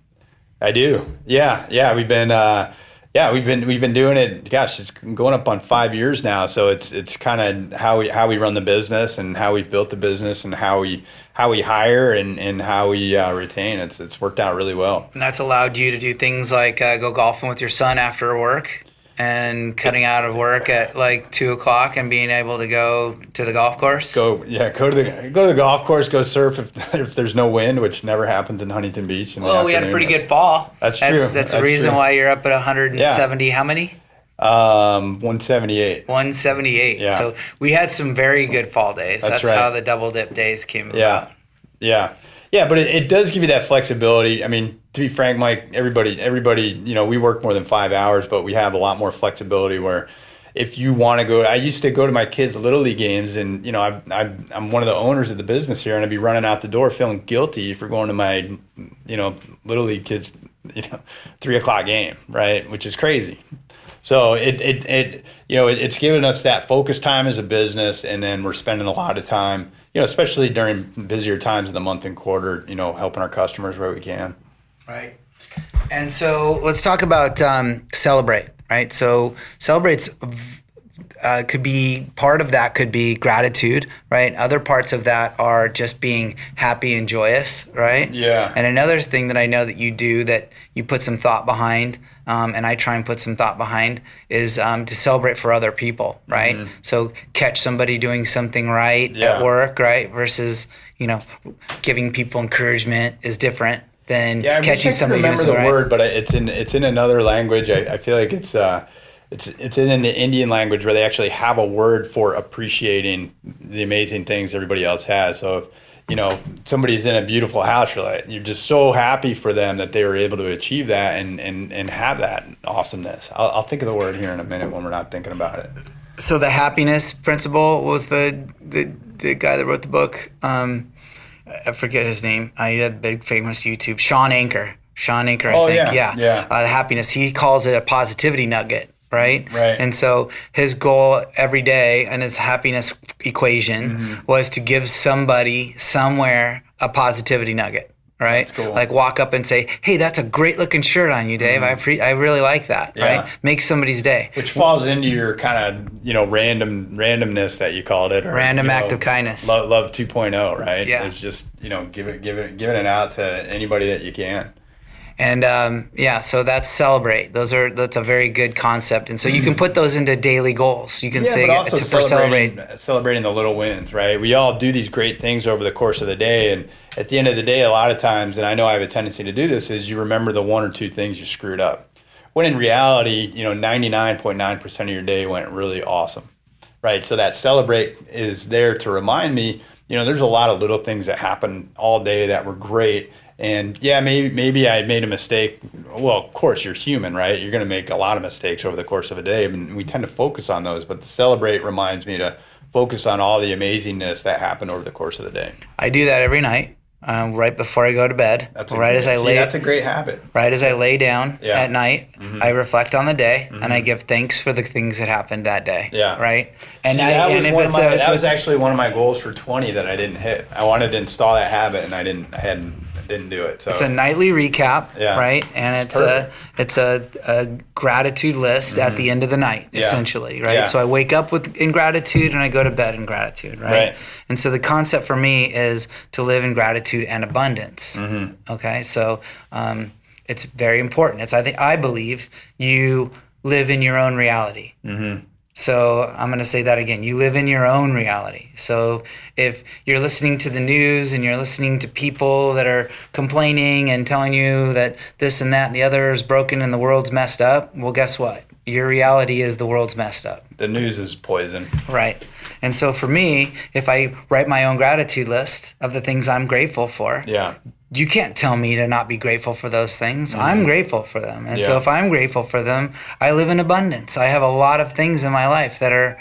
B: I do. Yeah. We've been doing it. Gosh, it's going up on 5 years now. So it's kind of how we run the business and how we've built the business and how we hire and how we retain. It's worked out really well.
A: And that's allowed you to do things like go golfing with your son after work and cutting out of work at like 2:00 and being able to go to the golf course.
B: Go to the golf course. Go surf if there's no wind, which never happens in Huntington Beach.
A: We had a pretty good fall.
B: That's true.
A: That's the reason why you're up at 170. How many?
B: 178.
A: 178.
B: Yeah.
A: So we had some very good fall days. That's
B: right.
A: how the double dip days came about.
B: Yeah, but it does give you that flexibility. I mean, to be frank, Mike, everybody, we work more than 5 hours, but we have a lot more flexibility where if you want to go, I used to go to my kids' Little League games and, I'm one of the owners of the business here and I'd be running out the door feeling guilty for going to my, Little League kids, 3:00 game, right? Which is crazy. So it's given us that focus time as a business, and then we're spending a lot of time, especially during busier times of the month and quarter, helping our customers where we can.
A: Right. And so let's talk about celebrate, right? So celebrates could be part of that could be gratitude, right? Other parts of that are just being happy and joyous, right?
B: Yeah.
A: And another thing that I know that you do that you put some thought behind, and I try and put some thought behind, is to celebrate for other people, right? Mm-hmm. So catch somebody doing something right at work, right? Versus, giving people encouragement is different than catching somebody doing something right.
B: I remember the word, but it's in another language. I feel like it's in the Indian language where they actually have a word for appreciating the amazing things everybody else has. So somebody's in a beautiful house, you're just so happy for them that they were able to achieve that and have that awesomeness. I'll think of the word here in a minute when we're not thinking about it.
A: So the happiness principle was the guy that wrote the book. I forget his name. He had a big famous YouTube. Sean Anker, I think. Yeah. Happiness. He calls it a positivity nugget. Right. And so his goal every day and his happiness equation was to give somebody somewhere a positivity nugget. Right. That's cool. Like walk up and say, "Hey, that's a great looking shirt on you, Dave. I really like that." Yeah. Right. Make somebody's day.
B: Which falls into your kind of randomness that you called it, or
A: random act of kindness.
B: Love 2.0. Right.
A: Yeah.
B: It's just giving it out to anybody that you can.
A: And so that's celebrate. That's a very good concept, and so you can put those into daily goals. You can say
B: but also celebrating the little wins, right? We all do these great things over the course of the day, and at the end of the day, a lot of times, and I know I have a tendency to do this, is you remember the one or two things you screwed up. When in reality, 99.9% of your day went really awesome, right? So that celebrate is there to remind me, there's a lot of little things that happen all day that were great. And yeah, maybe I made a mistake. Well, of course, you're human, right? You're going to make a lot of mistakes over the course of a day, and we tend to focus on those. But the celebrate reminds me to focus on all the amazingness that happened over the course of the day.
A: I do that every night, right before I go to bed.
B: That's a great habit.
A: Right as I lay down at night, I reflect on the day and I give thanks for the things that happened that day.
B: Yeah.
A: Right.
B: And that was actually one of my goals for 20 that I didn't hit. I wanted to install that habit, and I didn't do it. So
A: it's a nightly recap, right? And it's a gratitude list at the end of the night, essentially, right? Yeah. So I wake up in gratitude and I go to bed in gratitude, right? And so the concept for me is to live in gratitude and abundance. Okay, so it's very important. I believe you live in your own reality. So I'm going to say that again. You live in your own reality. So if you're listening to the news and you're listening to people that are complaining and telling you that this and that and the other is broken and the world's messed up, well, guess what? Your reality is the world's messed up.
B: The news is poison.
A: Right. And so for me, if I write my own gratitude list of the things I'm grateful for, you can't tell me to not be grateful for those things. I'm grateful for them. And so if I'm grateful for them, I live in abundance. I have a lot of things in my life that are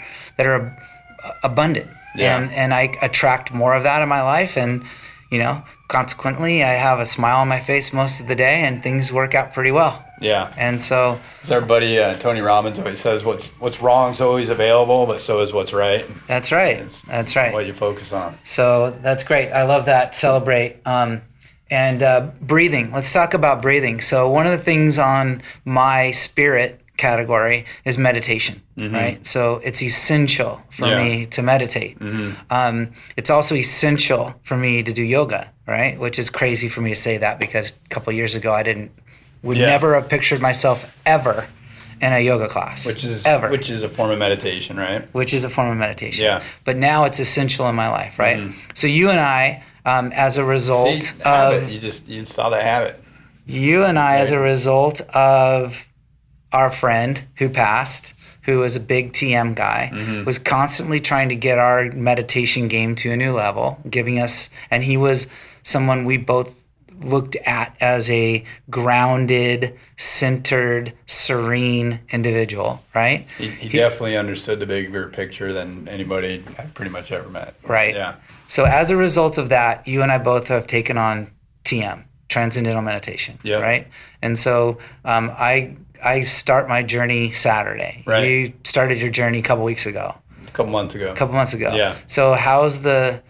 A: abundant. And I attract more of that in my life, and consequently I have a smile on my face most of the day and things work out pretty well. Yeah. And so
B: as our buddy Tony Robbins always says, what's wrong is always available, but so is what's right.
A: That's right. That's right.
B: What you focus on.
A: So that's great. I love that. Celebrate. And breathing. Let's talk about breathing. So one of the things on my spirit category is meditation, right? So it's essential for me to meditate. It's also essential for me to do yoga, right? Which is crazy for me to say that, because a couple of years ago I would never have pictured myself ever in a yoga class. Which is
B: a form of meditation, right?
A: Which is a form of meditation. Yeah. But now it's essential in my life, right? So you and I, as a result
B: you install that habit.
A: You and I, as a result of our friend who passed, who was a big TM guy, was constantly trying to get our meditation game to a new level, and he was someone we both looked at as a grounded, centered, serene individual, right?
B: He definitely understood the bigger picture than anybody I've pretty much ever met.
A: Right. Yeah. So as a result of that, you and I both have taken on TM, Transcendental Meditation, right? And so I start my journey Saturday. Right. You started your journey a couple months ago.
B: A couple months ago. Yeah.
A: So how's the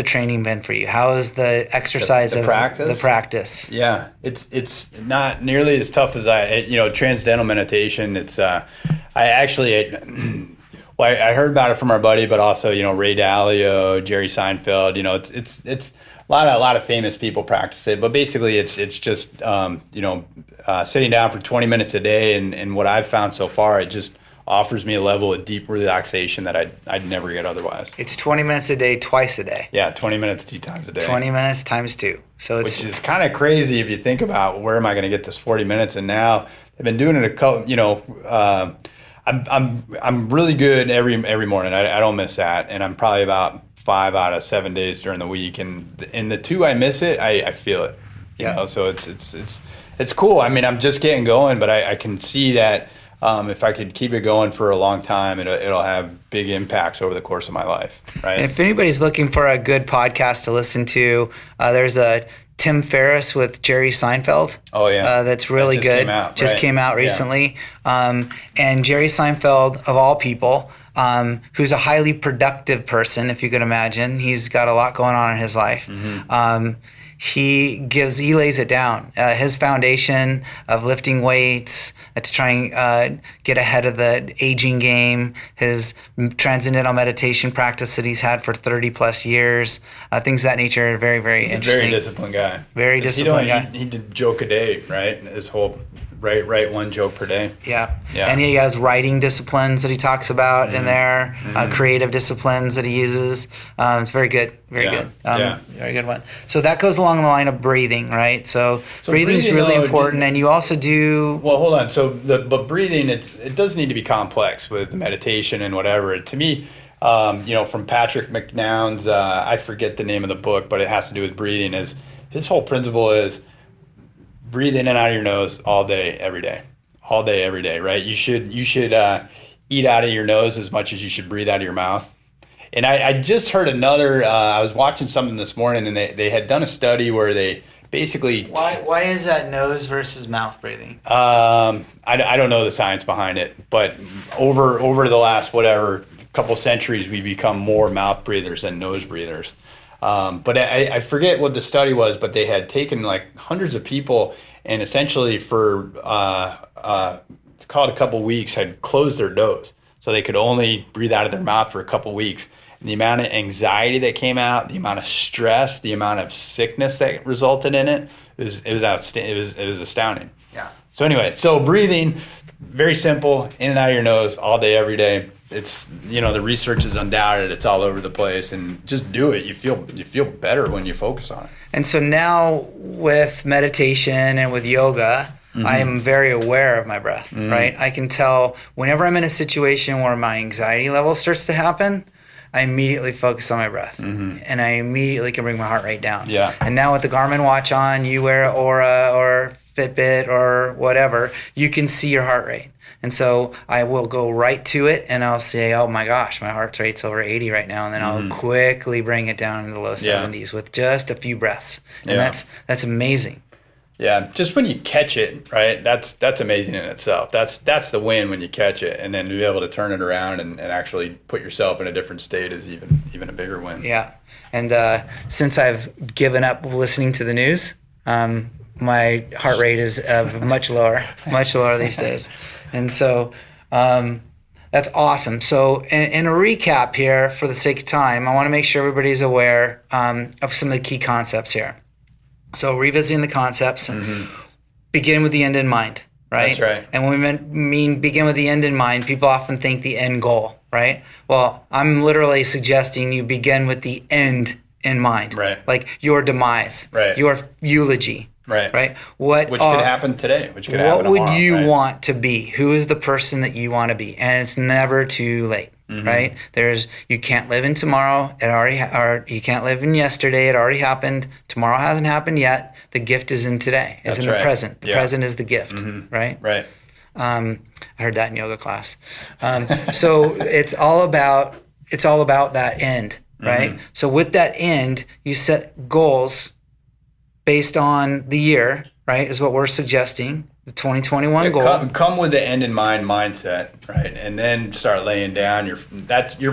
A: training been for you? How is the exercise
B: the practice?
A: The practice?
B: Yeah, it's not nearly as tough as Transcendental Meditation. It's I heard about it from our buddy, but also Ray Dalio, Jerry Seinfeld. It's a lot of famous people practice it, but basically it's just sitting down for 20 minutes a day, and what I've found so far, it just offers me a level of deep relaxation that I'd never get otherwise.
A: It's 20 minutes a day, twice a day.
B: Yeah, 20 minutes 2 times a day.
A: 20 minutes times 2.
B: Which is kind of crazy if you think about where am I going to get this 40 minutes, and now I've been doing it I'm really good every morning. I don't miss that, and I'm probably about 5 out of 7 days during the week, and in the 2 I miss it, I feel it. You know, so it's cool. I mean, I'm just getting going, but I can see that if I could keep it going for a long time, it'll have big impacts over the course of my life, right?
A: And if anybody's looking for a good podcast to listen to, there's a Tim Ferriss with Jerry Seinfeld.
B: Oh yeah,
A: that's really good. Came out recently. And Jerry Seinfeld, of all people, who's a highly productive person, if you could imagine, he's got a lot going on in his life. He lays it down. His foundation of lifting weights to try and get ahead of the aging game, his transcendental meditation practice that he's had for 30 plus years, things of that nature are very, very interesting.
B: Very disciplined guy.
A: Very disciplined guy.
B: He did joke a day, right? His whole write 1 joke per day.
A: Yeah. And he has writing disciplines that he talks about in there, creative disciplines that he uses. It's very good. Very good. Very good one. So that goes along the line of breathing, right? So breathing is really important, and you also do...
B: Well, hold on. But breathing, it does need to be complex with the meditation and whatever. To me, from Patrick McNown's, I forget the name of the book, but it has to do with breathing. His whole principle is breathe in and out of your nose all day, every day. All day, every day, right? You should eat out of your nose as much as you should breathe out of your mouth. And I just heard another, I was watching something this morning, and they had done a study where they basically...
A: Why is that nose versus mouth breathing?
B: I don't know the science behind it, but over the last, couple centuries, we've become more mouth breathers than nose breathers. But I forget what the study was, but they had taken like hundreds of people and essentially for called a couple weeks had closed their nose. So they could only breathe out of their mouth for a couple weeks. And the amount of anxiety that came out, the amount of stress, the amount of sickness that resulted in it was outstanding. It was astounding.
A: Yeah.
B: So anyway, breathing, very simple, in and out of your nose all day, every day. It's, the research is undoubted. It's all over the place, and just do it. You feel better when you focus on it.
A: And so now with meditation and with yoga, I am very aware of my breath, right? I can tell whenever I'm in a situation where my anxiety level starts to happen, I immediately focus on my breath, and I immediately can bring my heart rate down.
B: Yeah.
A: And now with the Garmin watch on, you wear Aura or Fitbit or whatever, you can see your heart rate. And so I will go right to it, and I'll say, oh my gosh, my heart rate's over 80 right now. And then I'll quickly bring it down into the low 70s with just a few breaths. And that's amazing.
B: Yeah, just when you catch it, right? That's amazing in itself. That's the win when you catch it, and then to be able to turn it around and actually put yourself in a different state is even a bigger win.
A: Yeah, and since I've given up listening to the news, my heart rate is much lower these days, and so that's awesome. So in a recap here, for the sake of time, I want to make sure everybody's aware of some of the key concepts here. So revisiting the concepts, begin with the end in mind, right?
B: That's right.
A: And when we mean begin with the end in mind, people often think the end goal, right? Well, I'm literally suggesting you begin with the end in mind,
B: right?
A: Like your demise,
B: right?
A: Your eulogy,
B: right?
A: Right?
B: Which could happen today? Which could happen tomorrow?
A: What would you want to be? Who is the person that you want to be? And it's never too late. Right? You can't live in tomorrow. You can't live in yesterday. It already happened. Tomorrow hasn't happened yet. The gift is in today. It's in the present. The present is the gift. Right?
B: Right.
A: I heard that in yoga class. So it's all about that end. Right? So with that end, you set goals based on the year. Right? Is what we're suggesting. The 2021 goal.
B: Come with the end in mind mindset, right? And then start laying down your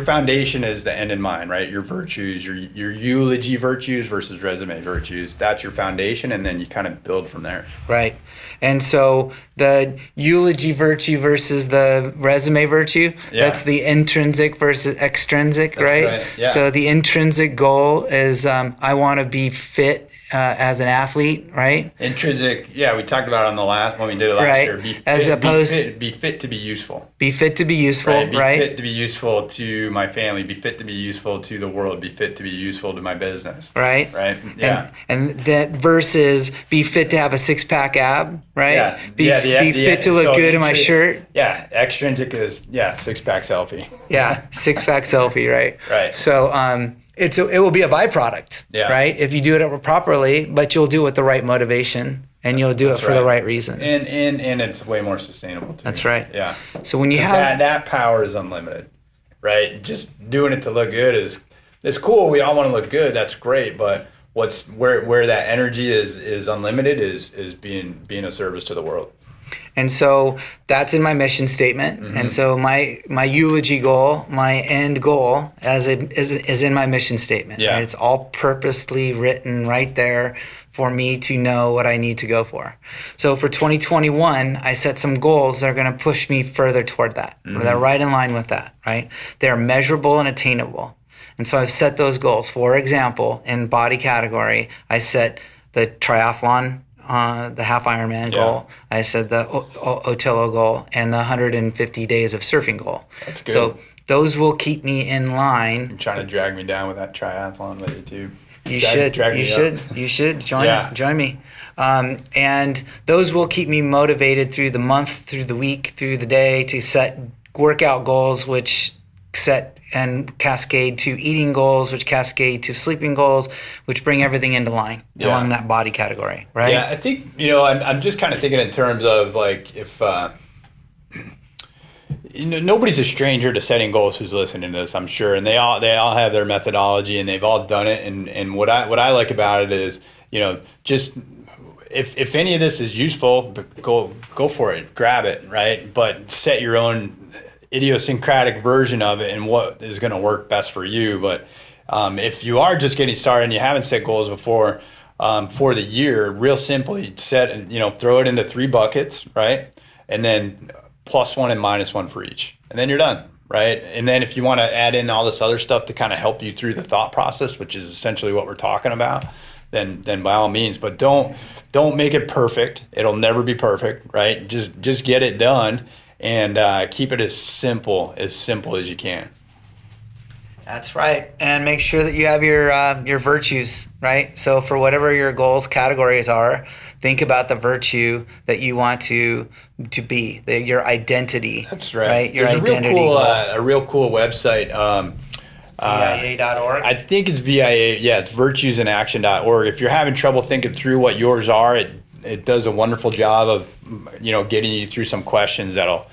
B: foundation is the end in mind, right? Your virtues, your eulogy virtues versus resume virtues. That's your foundation, and then you kind of build from there.
A: Right. And so the eulogy virtue versus the resume virtue, that's the intrinsic versus extrinsic, right?
B: Yeah.
A: So the intrinsic goal is I want to be fit as an athlete, right?
B: Intrinsic, we talked about it on the last when we did it last year. Be fit to be useful.
A: Be fit to be useful, right?
B: Be fit to be useful to my family. Be fit to be useful to the world. Be fit to be useful to my business.
A: Right.
B: Right. Yeah.
A: And that versus be fit to have a 6-pack ab, right?
B: Yeah.
A: Be fit to look good in my shirt.
B: Yeah. Extrinsic is, 6-pack selfie.
A: Yeah. 6-pack selfie, right?
B: Right.
A: So it will be a byproduct, right? If you do it properly, but you'll do it with the right motivation. And you'll do it for the right reason.
B: And it's way more sustainable too.
A: That's right.
B: Yeah.
A: So when you have
B: that power is unlimited, right? Just doing it to look good is cool. We all want to look good. That's great. But where that energy is unlimited is being of service to the world.
A: And so that's in my mission statement. Mm-hmm. And so my eulogy goal, my end goal is in my mission statement.
B: Yeah.
A: Right? It's all purposely written right there for me to know what I need to go for. So for 2021, I set some goals that are going to push me further toward that. Mm-hmm. They're right in line with that, right? They're measurable and attainable. And so I've set those goals. For example, in body category, I set the triathlon, the half Ironman goal. I set the Otello goal and the 150 days of surfing goal.
B: That's good.
A: So those will keep me in line.
B: You're trying to drag me down with that triathlon lately too.
A: You should join me. And those will keep me motivated through the month, through the week, through the day to set workout goals, which set and cascade to eating goals, which cascade to sleeping goals, which bring everything into line along that body category, right?
B: Yeah, I think, I'm just kind of thinking in terms of like if, nobody's a stranger to setting goals who's listening to this, I'm sure, and they all have their methodology and they've all done it. And what I like about it is, just if any of this is useful, go for it, grab it, right? But set your own idiosyncratic version of it and what is going to work best for you. But if you are just getting started and you haven't set goals before for the year, real simply throw it into 3 buckets, right? And then +1 and -1 for each, and then you're done, right? And then if you want to add in all this other stuff to kind of help you through the thought process, which is essentially what we're talking about, then by all means. But don't make it perfect. It'll never be perfect, right? Just get it done and keep it as simple as you can.
A: That's right. And make sure that you have your virtues, right? So for whatever your goals categories are, think about the virtue that you want to be, your identity.
B: That's right. Your identity a real cool website.
A: VIA.org?
B: I think it's VIA. Yeah, it's virtuesinaction.org. If you're having trouble thinking through what yours are, it does a wonderful job of getting you through some questions that'll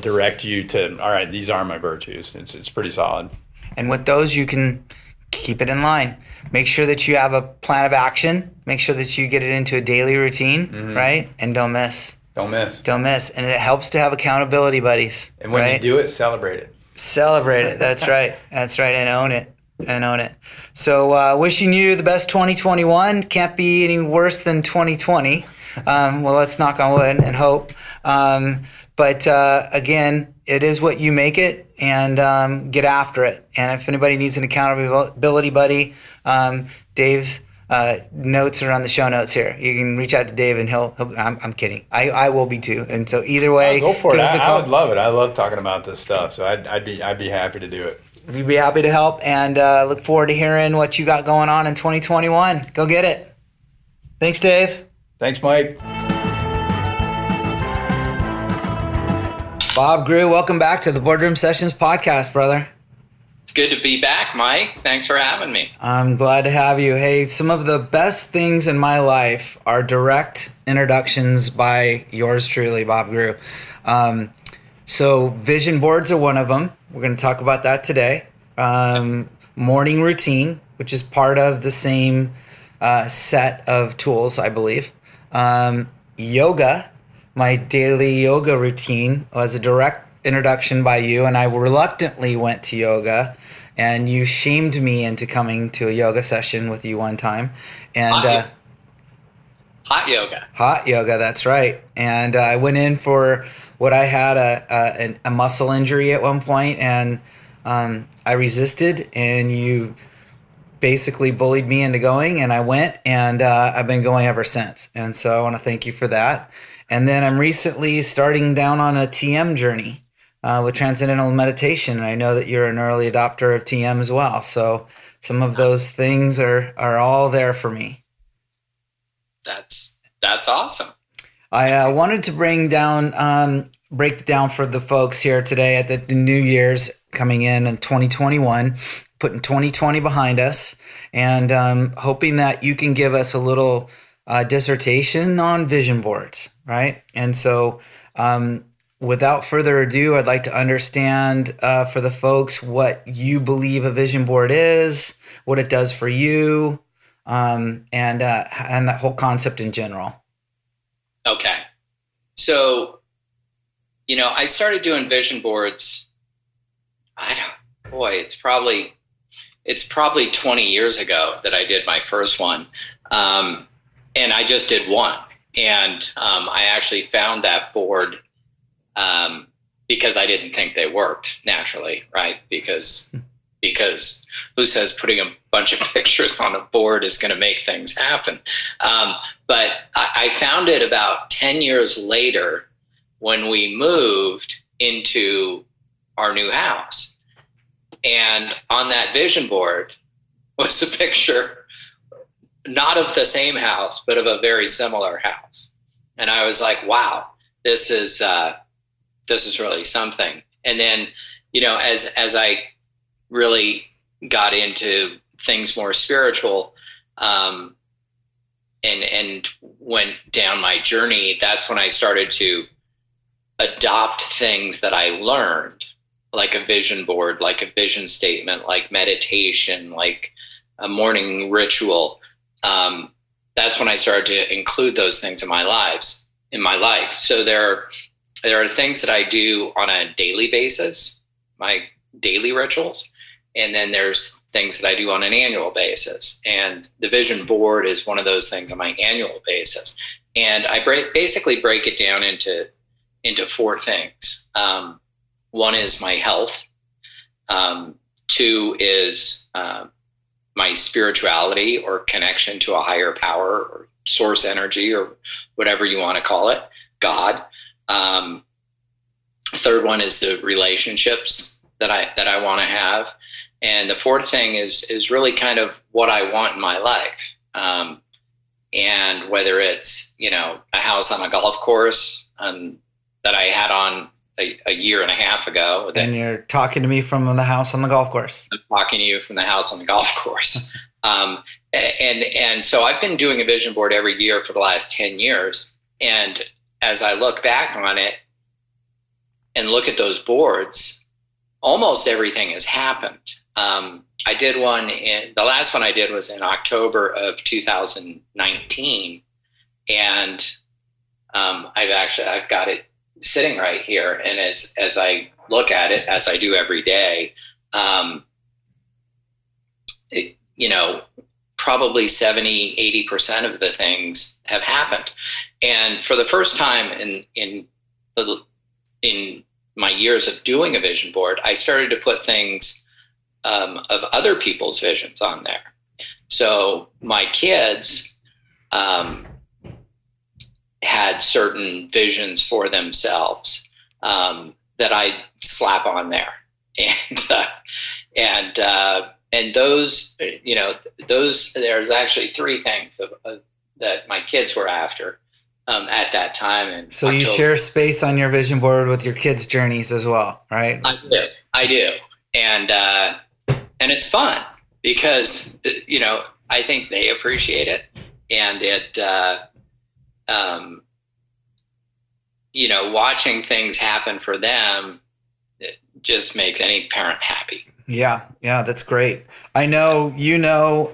B: direct you to, all right, these are my virtues. It's pretty solid.
A: And with those, you can keep it in line. Make sure that you have a plan of action. Make sure that you get it into a daily routine, right? And don't miss.
B: Don't miss.
A: And it helps to have accountability buddies.
B: And when you do it, celebrate it.
A: Celebrate it. That's right. That's right. And own it. So wishing you the best 2021. Can't be any worse than 2020. Well, let's knock on wood and hope. But again, it is what you make it, and get after it. And if anybody needs an accountability buddy, Dave's notes are on the show notes here. You can reach out to Dave, and he'll I'm kidding. I will be too. And so either way,
B: go for it. I would love it. I love talking about this stuff. So I'd be happy to do it.
A: We'd be happy to help, and look forward to hearing what you got going on in 2021. Go get it. Thanks, Dave.
B: Thanks, Mike.
A: Bob Groux, welcome back to the Boardroom Sessions podcast, brother.
C: It's good to be back, Mike. Thanks for having me.
A: I'm glad to have you. Hey, some of the best things in my life are direct introductions by yours truly, Bob Groux. So vision boards are one of them. We're going to talk about that today. Morning routine, which is part of the same set of tools, I believe. Yoga. My daily yoga routine was a direct introduction by you, and I reluctantly went to yoga, and you shamed me into coming to a yoga session with you one time. And
C: hot yoga.
A: Hot yoga, that's right. And I went in for what I had a muscle injury at one point, and I resisted, and you basically bullied me into going, and I went, and I've been going ever since. And so I want to thank you for that. And then I'm recently starting down on a TM journey with Transcendental Meditation. And I know that you're an early adopter of TM as well. So some of those things are all there for me.
C: That's awesome.
A: I wanted to break it down for the folks here today at the New Year's coming in 2021, putting 2020 behind us, and hoping that you can give us a little dissertation on vision boards, right? And so without further ado, I'd like to understand for the folks what you believe a vision board is, what it does for you, and that whole concept in general.
C: Okay. So, I started doing vision boards. It's probably 20 years ago that I did my first one. And I just did one. And I actually found that board because I didn't think they worked naturally, right? Because who says putting a bunch of pictures on a board is going to make things happen? But I found it about 10 years later when we moved into our new house. And on that vision board was a picture, not of the same house, but of a very similar house. And I was like, wow, this is really something. And then, as I really got into things more spiritual, and went down my journey, that's when I started to adopt things that I learned, like a vision board, like a vision statement, like meditation, like a morning ritual. That's when I started to include those things in my life. So there are things that I do on a daily basis, my daily rituals, and then there's things that I do on an annual basis. And the vision board is one of those things on my annual basis. And I basically break it down into four things. One is my health. Two is my spirituality or connection to a higher power or source energy or whatever you want to call it, God. Third one is the relationships that I want to have. And the fourth thing is really kind of what I want in my life. And whether it's, a house on a golf course that I had on a year and a half ago.
A: And you're talking to me from the house on the golf course.
C: I'm talking to you from the house on the golf course. And so I've been doing a vision board every year for the last 10 years. And as I look back on it and look at those boards, almost everything has happened. I did one the last one I did was in October of 2019. And I've got it sitting right here. And as I look at it, as I do every day, probably 70-80% of the things have happened. And for the first time in my years of doing a vision board, I started to put things of other people's visions on there. So my kids had certain visions for themselves that I slap on there, and those there's actually three things that my kids were after at that time. And
A: so you share space on your vision board with your kids' journeys as well, right?
C: I do, and it's fun because I think they appreciate it, and it watching things happen for them, it just makes any parent happy.
A: Yeah, that's great. I know,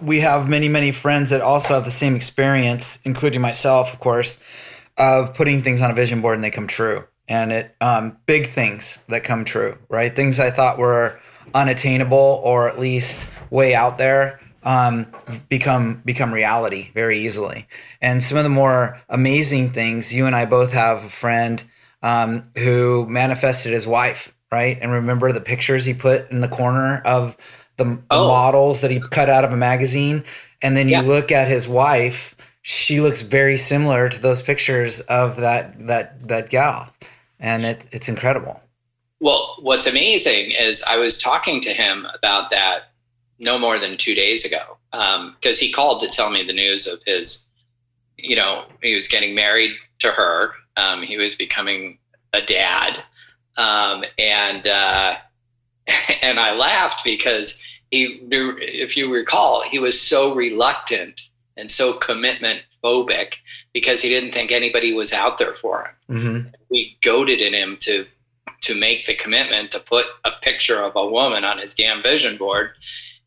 A: we have many, many friends that also have the same experience, including myself, of course, of putting things on a vision board and they come true. And it big things that come true, right? Things I thought were unattainable or at least way out there become reality very easily. And some of the more amazing things, you and I both have a friend who manifested his wife, right? And remember the pictures he put in the corner of the models that he cut out of a magazine. And then you look at his wife, she looks very similar to those pictures of that gal. And it's incredible.
C: Well, what's amazing is I was talking to him about that no more than 2 days ago, because he called to tell me the news of his he was getting married to her. He was becoming a dad. And I laughed because if you recall, he was so reluctant and so commitment phobic because he didn't think anybody was out there for him.
A: Mm-hmm.
C: We goaded in him to make the commitment to put a picture of a woman on his damn vision board.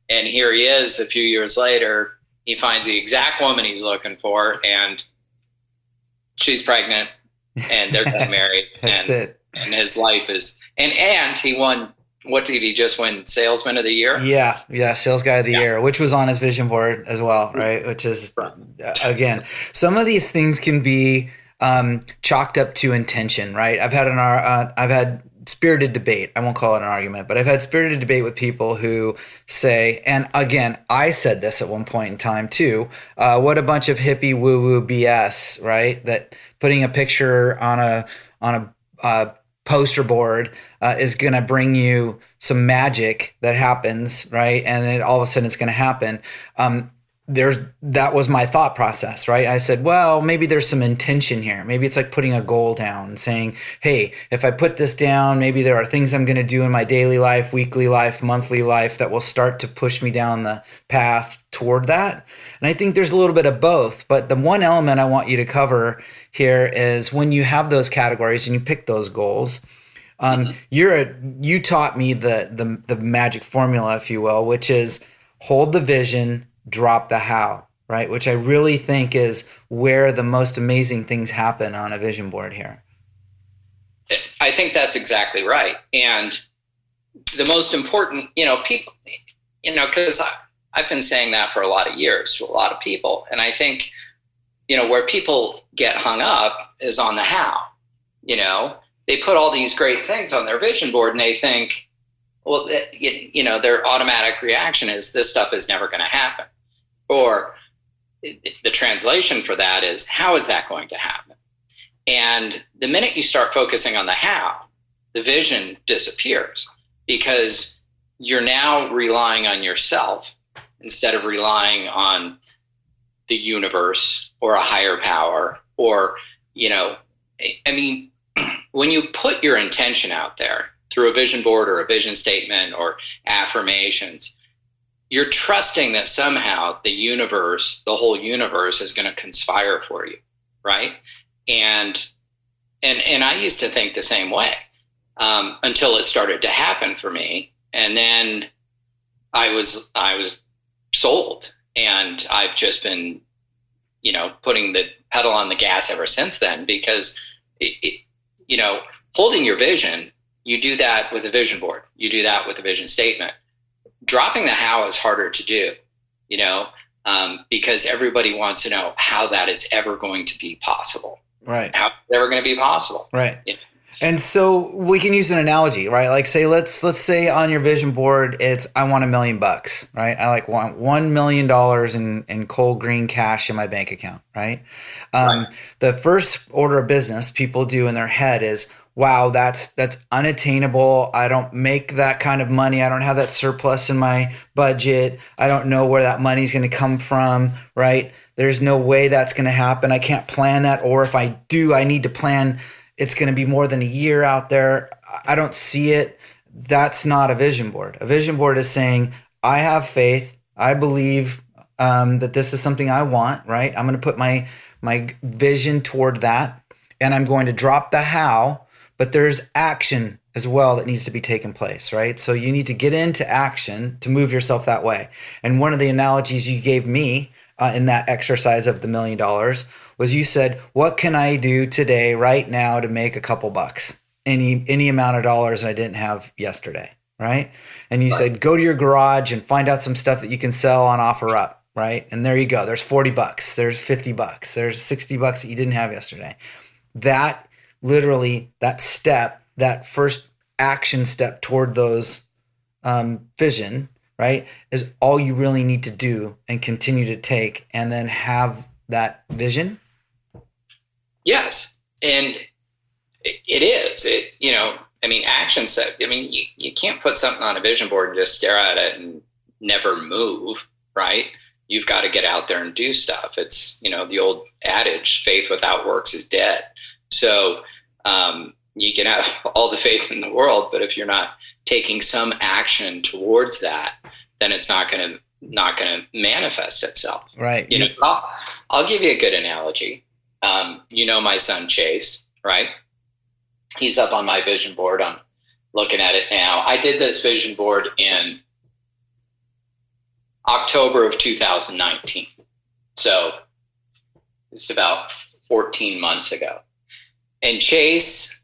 C: And here he is a few years later, he finds the exact woman he's looking for, and she's pregnant, and they're getting married.
A: That's it.
C: And his life is, and he won, what did he just win? Salesman of the Year?
A: Yeah. Sales Guy of the Year, which was on his vision board as well, right? Which is, again, some of these things can be chalked up to intention, right? I've had spirited debate. I won't call it an argument, but I've had spirited debate with people who say, and again, I said this at one point in time too, what a bunch of hippie woo-woo BS, right? That putting a picture on a poster board is going to bring you some magic that happens, right? And then all of a sudden it's going to happen. That was my thought process, right? I said, well, maybe there's some intention here. Maybe it's like putting a goal down and saying, hey, if I put this down, maybe there are things I'm going to do in my daily life, weekly life, monthly life that will start to push me down the path toward that. And I think there's a little bit of both. But the one element I want you to cover here is when you have those categories and you pick those goals, you taught me the magic formula, if you will, which is hold the vision, drop the how, right? Which I really think is where the most amazing things happen on a vision board here.
C: I think that's exactly right. And the most important, people, because I've been saying that for a lot of years to a lot of people. And I think, where people get hung up is on the how. They put all these great things on their vision board and they think, well, their automatic reaction is this stuff is never going to happen. Or the translation for that is, how is that going to happen? And the minute you start focusing on the how, the vision disappears because you're now relying on yourself instead of relying on the universe or a higher power. Or, when you put your intention out there through a vision board or a vision statement or affirmations, you're trusting that somehow the whole universe is going to conspire for you, right? And I used to think the same way until it started to happen for me, and then I was sold, and I've just been, putting the pedal on the gas ever since then, because holding your vision, you do that with a vision board, you do that with a vision statement. Dropping the how is harder to do, because everybody wants to know how that is ever going to be possible.
A: Right.
C: How it's ever going to be possible.
A: Right. And so we can use an analogy, right? Like say, let's say on your vision board, it's, I want $1 million, right? I want $1 million in cold green cash in my bank account, right?
C: Right.
A: The first order of business people do in their head is, wow, that's unattainable. I don't make that kind of money. I don't have that surplus in my budget. I don't know where that money's going to come from, right? There's no way that's going to happen. I can't plan that. Or if I do, I need to plan, it's going to be more than a year out there. I don't see it. That's not a vision board. A vision board is saying, I have faith. I believe that this is something I want, right? I'm going to put my vision toward that, and I'm going to drop the how. But there's action as well that needs to be taken place, right? So you need to get into action to move yourself that way. And one of the analogies you gave me in that exercise of the $1 million was you said, what can I do today, right now, to make a couple bucks? Any amount of dollars I didn't have yesterday, right? And you said, go to your garage and find out some stuff that you can sell on OfferUp, right? And there you go. There's $40, there's $50, there's $60 that you didn't have yesterday. That literally, that step, that first action step toward those vision, right, is all you really need to do and continue to take, and then have that vision.
C: Yes. And it is, action step. You can't put something on a vision board and just stare at it and never move, right? you've got to get out there and do stuff. It's, the old adage, faith without works is dead. So you can have all the faith in the world, but if you're not taking some action towards that, then it's not going to manifest itself.
A: Right.
C: I'll give you a good analogy. My son Chase, right? He's up on my vision board. I'm looking at it now. I did this vision board in October of 2019. So it's about 14 months ago. And Chase,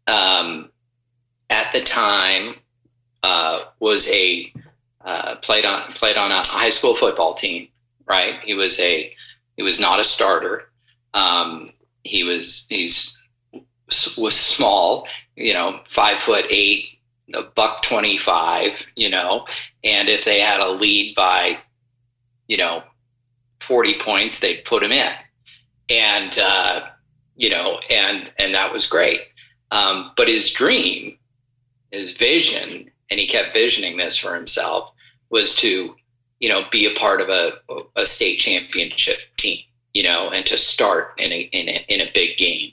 C: at the time, was played on a high school football team, right? He was not a starter. He was small, 5'8", $125, and if they had a lead by, 40 points, they'd put him in. And, and that was great. But his dream, his vision, and he kept visioning this for himself, was to, be a part of a state championship team, and to start in a big game.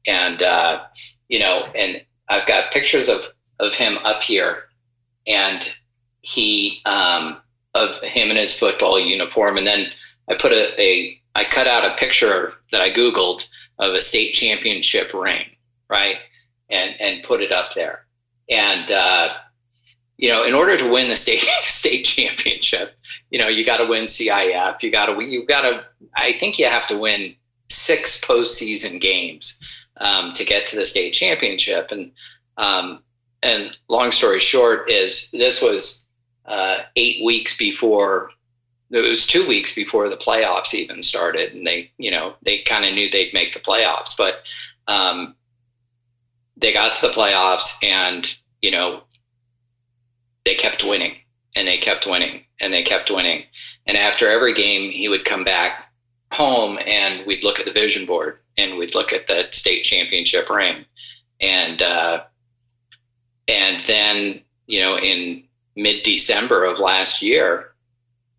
C: And, and I've got pictures of him up here, and of him in his football uniform. And then I put I cut out a picture that I Googled of a state championship ring, right? And put it up there. And, in order to win the state championship, you got to win CIF. I think you have to win 6 postseason games to get to the state championship. And long story short is this was 8 weeks before. It was 2 weeks before the playoffs even started, and they kind of knew they'd make the playoffs, but they got to the playoffs, and they kept winning, and they kept winning, and they kept winning. And after every game, he would come back home, and we'd look at the vision board, and we'd look at the state championship ring, and then in mid-December of last year,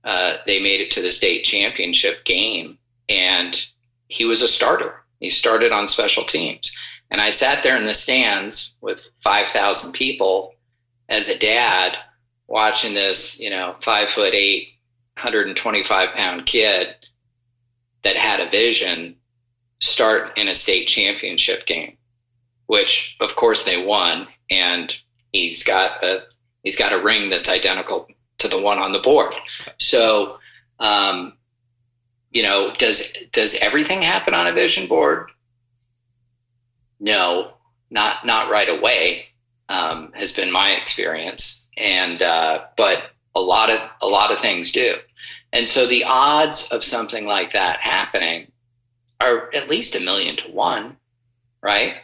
C: they made it to the state championship game, and he was a starter. He started on special teams. And I sat there in the stands with 5,000 people as a dad watching this, 5'8", 125-pound kid that had a vision start in a state championship game, which of course they won. And he's got a ring that's identical to the one on the board. So, does everything happen on a vision board? No, not right away, has been my experience. And, but a lot of things do. And so the odds of something like that happening are at least 1,000,000 to 1, right?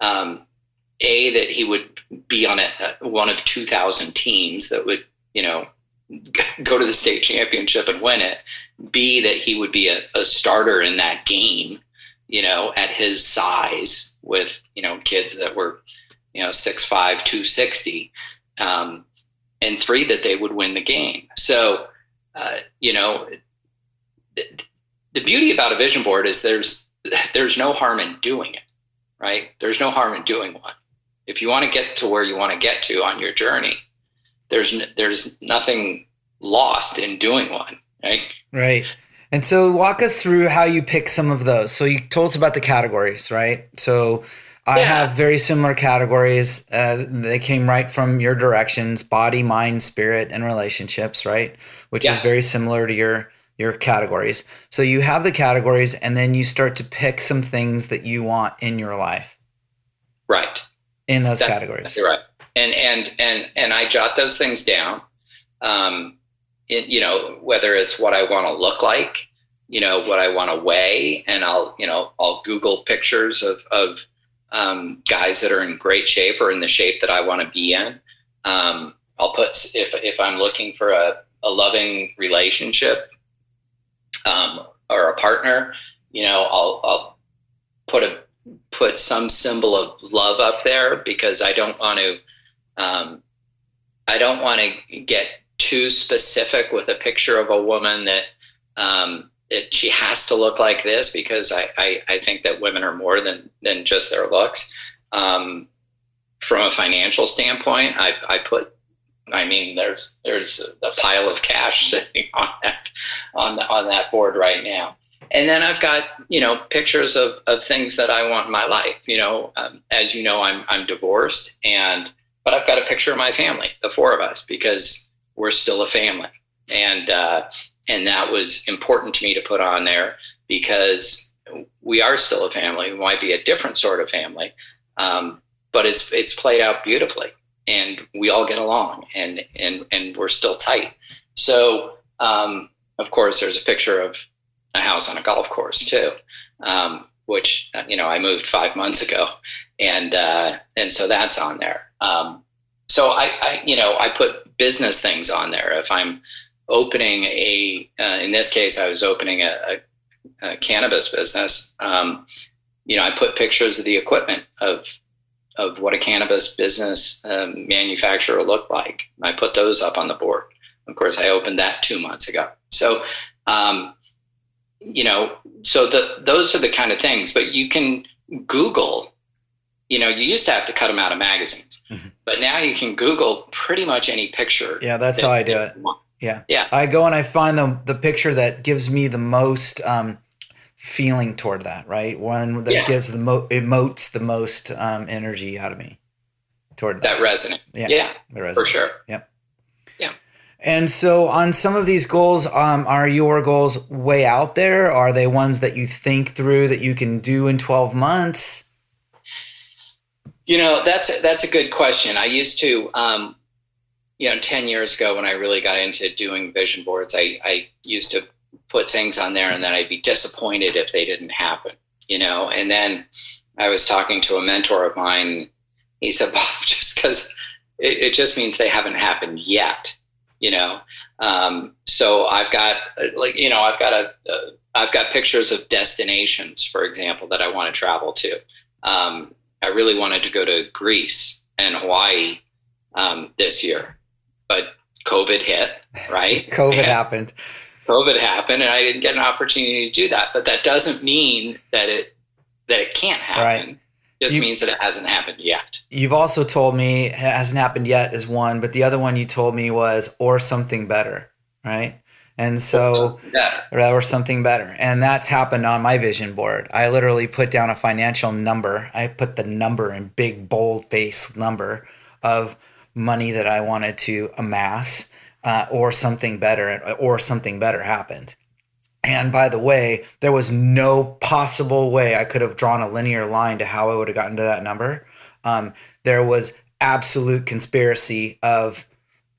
C: That he would be on one of 2,000 teams that would, go to the state championship and win it. B, that he would be a starter in that game, at his size with, kids that were, 6'5", 260. And 3, that they would win the game. So, the beauty about a vision board is there's no harm in doing it, right? There's no harm in doing one. If you want to get to where you want to get to on your journey, there's nothing lost in doing one, right?
A: Right. And so walk us through how you pick some of those. So you told us about the categories, right? So I have very similar categories. They came right from your directions: body, mind, spirit, and relationships, right? Which is very similar to your categories. So you have the categories, and then you start to pick some things that you want in your life.
C: Right.
A: In those categories.
C: Right. And I jot those things down. Whether it's what I want to look like, what I want to weigh, and I'll Google pictures of guys that are in great shape or in the shape that I want to be in. I'll put, if I'm looking for a loving relationship, or a partner, I'll put some symbol of love up there, because I don't want to get too specific with a picture of a woman that she has to look like this, because I think that women are more than just their looks. From a financial standpoint, there's a pile of cash sitting on that board right now. And then I've got, pictures of things that I want in my life. As you know, I'm divorced, but I've got a picture of my family, the four of us, because we're still a family. And that was important to me to put on there, because we are still a family. We might be a different sort of family, but it's played out beautifully, and we all get along, and we're still tight. So, of course, there's a picture of a house on a golf course too, which, I moved 5 months ago, and so that's on there. So I put business things on there. If I'm opening in this case, I was opening a cannabis business. I put pictures of the equipment of what a cannabis business manufacturer looked like. I put those up on the board. Of course, I opened that 2 months ago. So, those are the kind of things. But you can Google. You used to have to cut them out of magazines, but now you can Google pretty much any picture.
A: Yeah, that's how I do it. Yeah. I go and I find the picture that gives me the most feeling toward that, right? One that gives emotes the most energy out of me toward that.
C: That resonant. Yeah, for sure.
A: Yep.
C: Yeah.
A: And so on some of these goals, are your goals way out there? Are they ones that you think through that you can do in 12 months?
C: That's a good question. I used to, 10 years ago, when I really got into doing vision boards, I used to put things on there, and then I'd be disappointed if they didn't happen, and then I was talking to a mentor of mine. He said, Bob, just because it just means they haven't happened yet, so I've got I've got pictures of destinations, for example, that I want to travel to. I really wanted to go to Greece and Hawaii this year, but COVID hit, right?
A: COVID happened,
C: and I didn't get an opportunity to do that. But that doesn't mean that it can't happen.
A: Right.
C: It just means that it hasn't happened yet.
A: You've also told me it hasn't happened yet is one, but the other one you told me was or something better, right? And so, or something better. And that's happened on my vision board. I literally put down a financial number. I put the number in big, bold face number of money that I wanted to amass, or something better happened. And by the way, there was no possible way I could have drawn a linear line to how I would have gotten to that number. There was absolute conspiracy of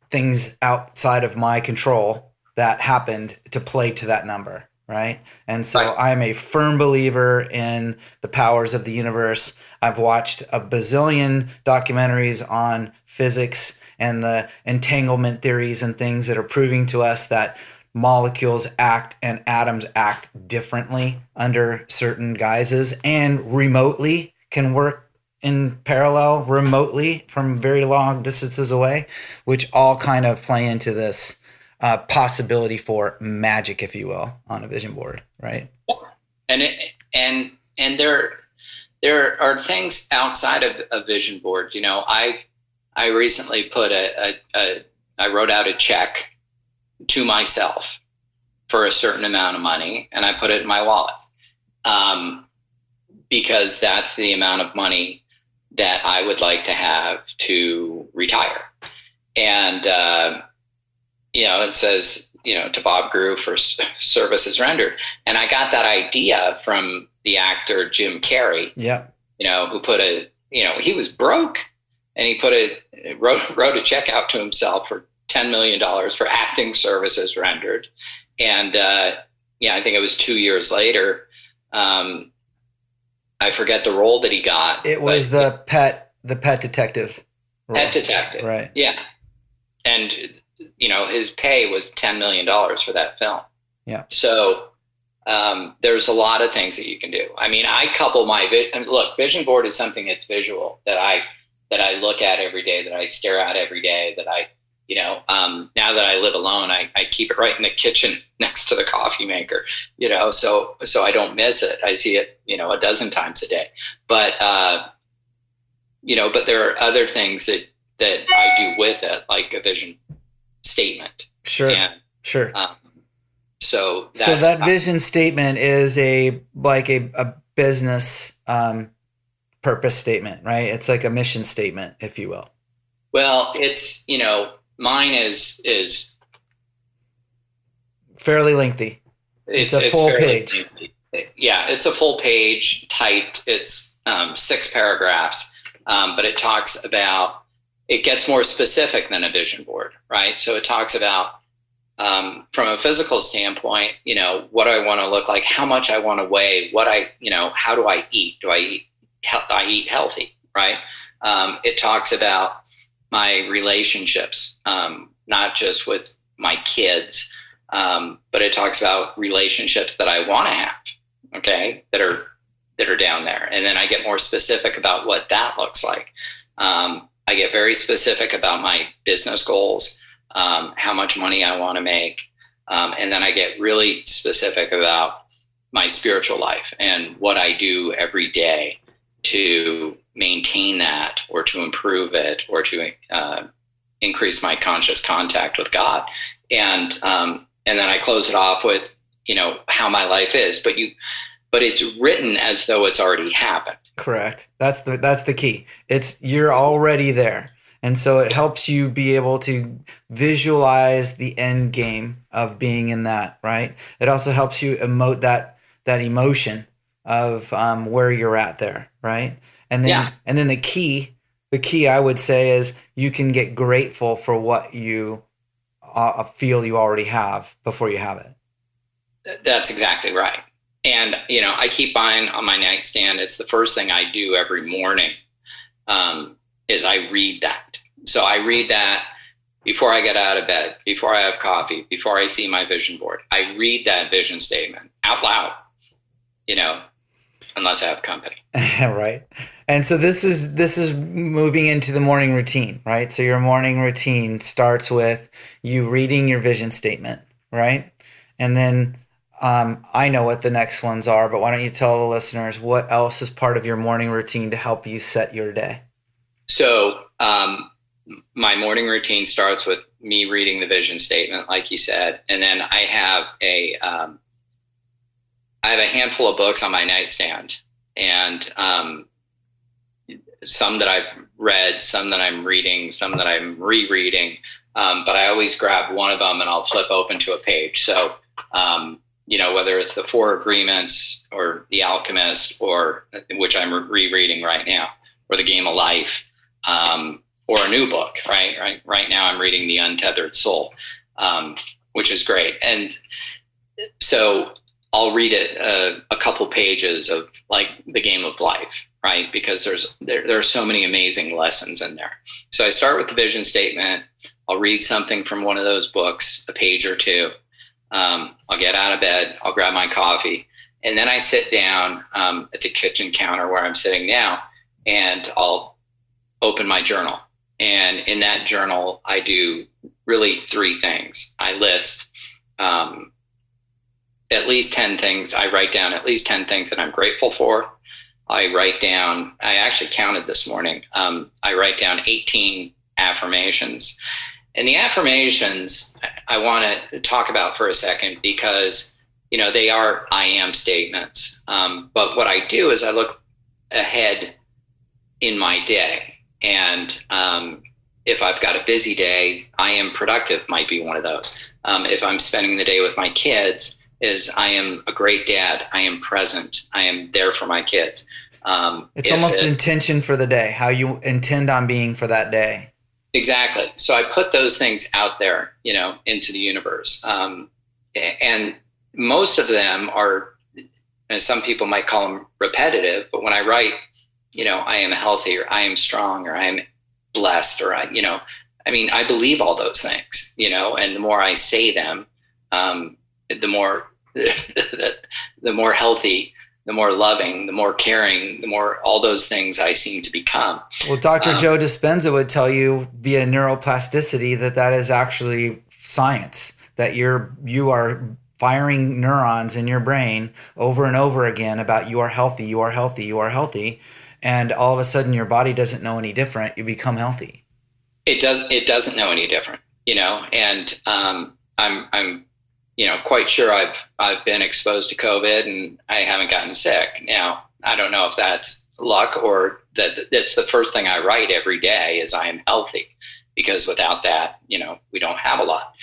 A: things outside of my control that happened to play to that number, right? And so I'm a firm believer in the powers of the universe. I've watched a bazillion documentaries on physics and the entanglement theories and things that are proving to us that molecules act and atoms act differently under certain guises and remotely can work in parallel remotely from very long distances away, which all kind of play into this possibility for magic, if you will, on a vision board, right?
C: And there are things outside of a vision board. I recently I wrote out a check to myself for a certain amount of money, and I put it in my wallet, because that's the amount of money that I would like to have to retire. And it says, to Bob Groux for services rendered. And I got that idea from the actor Jim Carrey, who put he was broke, and he wrote a check out to himself for $10 million for acting services rendered. And I think it was 2 years later. I forget the role that he got.
A: It was the pet detective role.
C: Pet detective.
A: Right.
C: Yeah. And his pay was $10 million for that film.
A: Yeah.
C: So there's a lot of things that you can do. I mean, I couple vision board is something that's visual that I look at every day, that I stare at every day, that Now that I live alone, I keep it right in the kitchen next to the coffee maker, so I don't miss it. I see it, a dozen times a day. But, but there are other things that I do with it, like a vision statement.
A: Sure.
C: And,
A: sure.
C: So
A: that vision statement is a business purpose statement, right? It's like a mission statement, if you will.
C: Well, it's, mine is
A: fairly lengthy. It's a full page.
C: Lengthy. Yeah, it's a full page, typed. It's 6 paragraphs, but it talks about, it gets more specific than a vision board, right? So it talks about, from a physical standpoint, what I want to look like, how much I want to weigh, how do I eat? Do I eat healthy, right? It talks about my relationships, not just with my kids, but it talks about relationships that I want to have, okay, that are down there. And then I get more specific about what that looks like. I get very specific about my business goals, how much money I want to make. And then I get really specific about my spiritual life and what I do every day to maintain that, or to improve it, or to increase my conscious contact with God. And then I close it off with, how my life is, but it's written as though it's already happened.
A: Correct. That's the key. You're already there. And so it helps you be able to visualize the end game of being in that, right? It also helps you emote that emotion of where you're at there, right? And then the key I would say is you can get grateful for what you feel you already have before you have it.
C: That's exactly right. And, I keep mine on my nightstand. It's the first thing I do every morning, is I read that. So I read that before I get out of bed, before I have coffee, before I see my vision board. I read that vision statement out loud, unless I have company.
A: Right. And so this is moving into the morning routine, right? So your morning routine starts with you reading your vision statement, right? And then I know what the next ones are, but why don't you tell the listeners what else is part of your morning routine to help you set your day?
C: So my morning routine starts with me reading the vision statement, like you said, and then I have a handful of books on my nightstand, and some that I've read, some that I'm reading, some that I'm rereading, but I always grab one of them and I'll flip open to a page. So, whether it's the 4 Agreements or The Alchemist, or which I'm rereading right now, or The Game of Life, or a new book, right? Right now I'm reading The Untethered Soul, which is great. And so I'll read it a couple pages of like The Game of Life, right? Because there are so many amazing lessons in there. So I start with the vision statement. I'll read something from one of those books, a page or two. I'll get out of bed. I'll grab my coffee. And then I sit down at the kitchen counter where I'm sitting now, and I'll open my journal. And in that journal, I do really 3 things. I list at least 10 things. I write down at least 10 things that I'm grateful for. I actually counted this morning. I write down 18 affirmations. And the affirmations I want to talk about for a second, because, they are I am statements. But what I do is I look ahead in my day. And if I've got a busy day, I am productive might be one of those. If I'm spending the day with my kids, is I am a great dad. I am present. I am there for my kids.
A: It's almost intention for the day, how you intend on being for that day.
C: Exactly. So I put those things out there, into the universe. And most of them are, and some people might call them repetitive, but when I write, I am healthy, or I am strong, or I am blessed, or I believe all those things, and the more I say them, the more healthy the more loving, the more caring, the more all those things I seem to become.
A: Well, Dr. Joe Dispenza would tell you via neuroplasticity that is actually science, that you are firing neurons in your brain over and over again about you are healthy, you are healthy, you are healthy. And all of a sudden your body doesn't know any different. You become healthy.
C: It doesn't know any different, and I'm quite sure I've been exposed to COVID and I haven't gotten sick. Now, I don't know if that's luck or that's the first thing I write every day is I am healthy, because without that, we don't have a lot.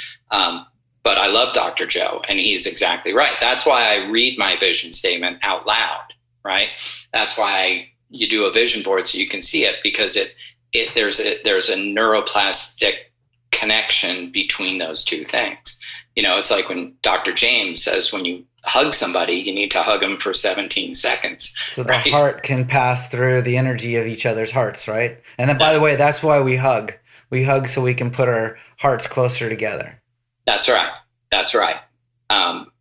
C: But I love Dr. Joe, and he's exactly right. That's why I read my vision statement out loud, right? That's why you do a vision board so you can see it, because there's a neuroplastic connection between those two things. It's like when Dr. James says when you hug somebody, you need to hug them for 17 seconds.
A: So the heart can pass through the energy of each other's hearts, right? And then, by the way, that's why we hug. We hug so we can put our hearts closer together. That's right.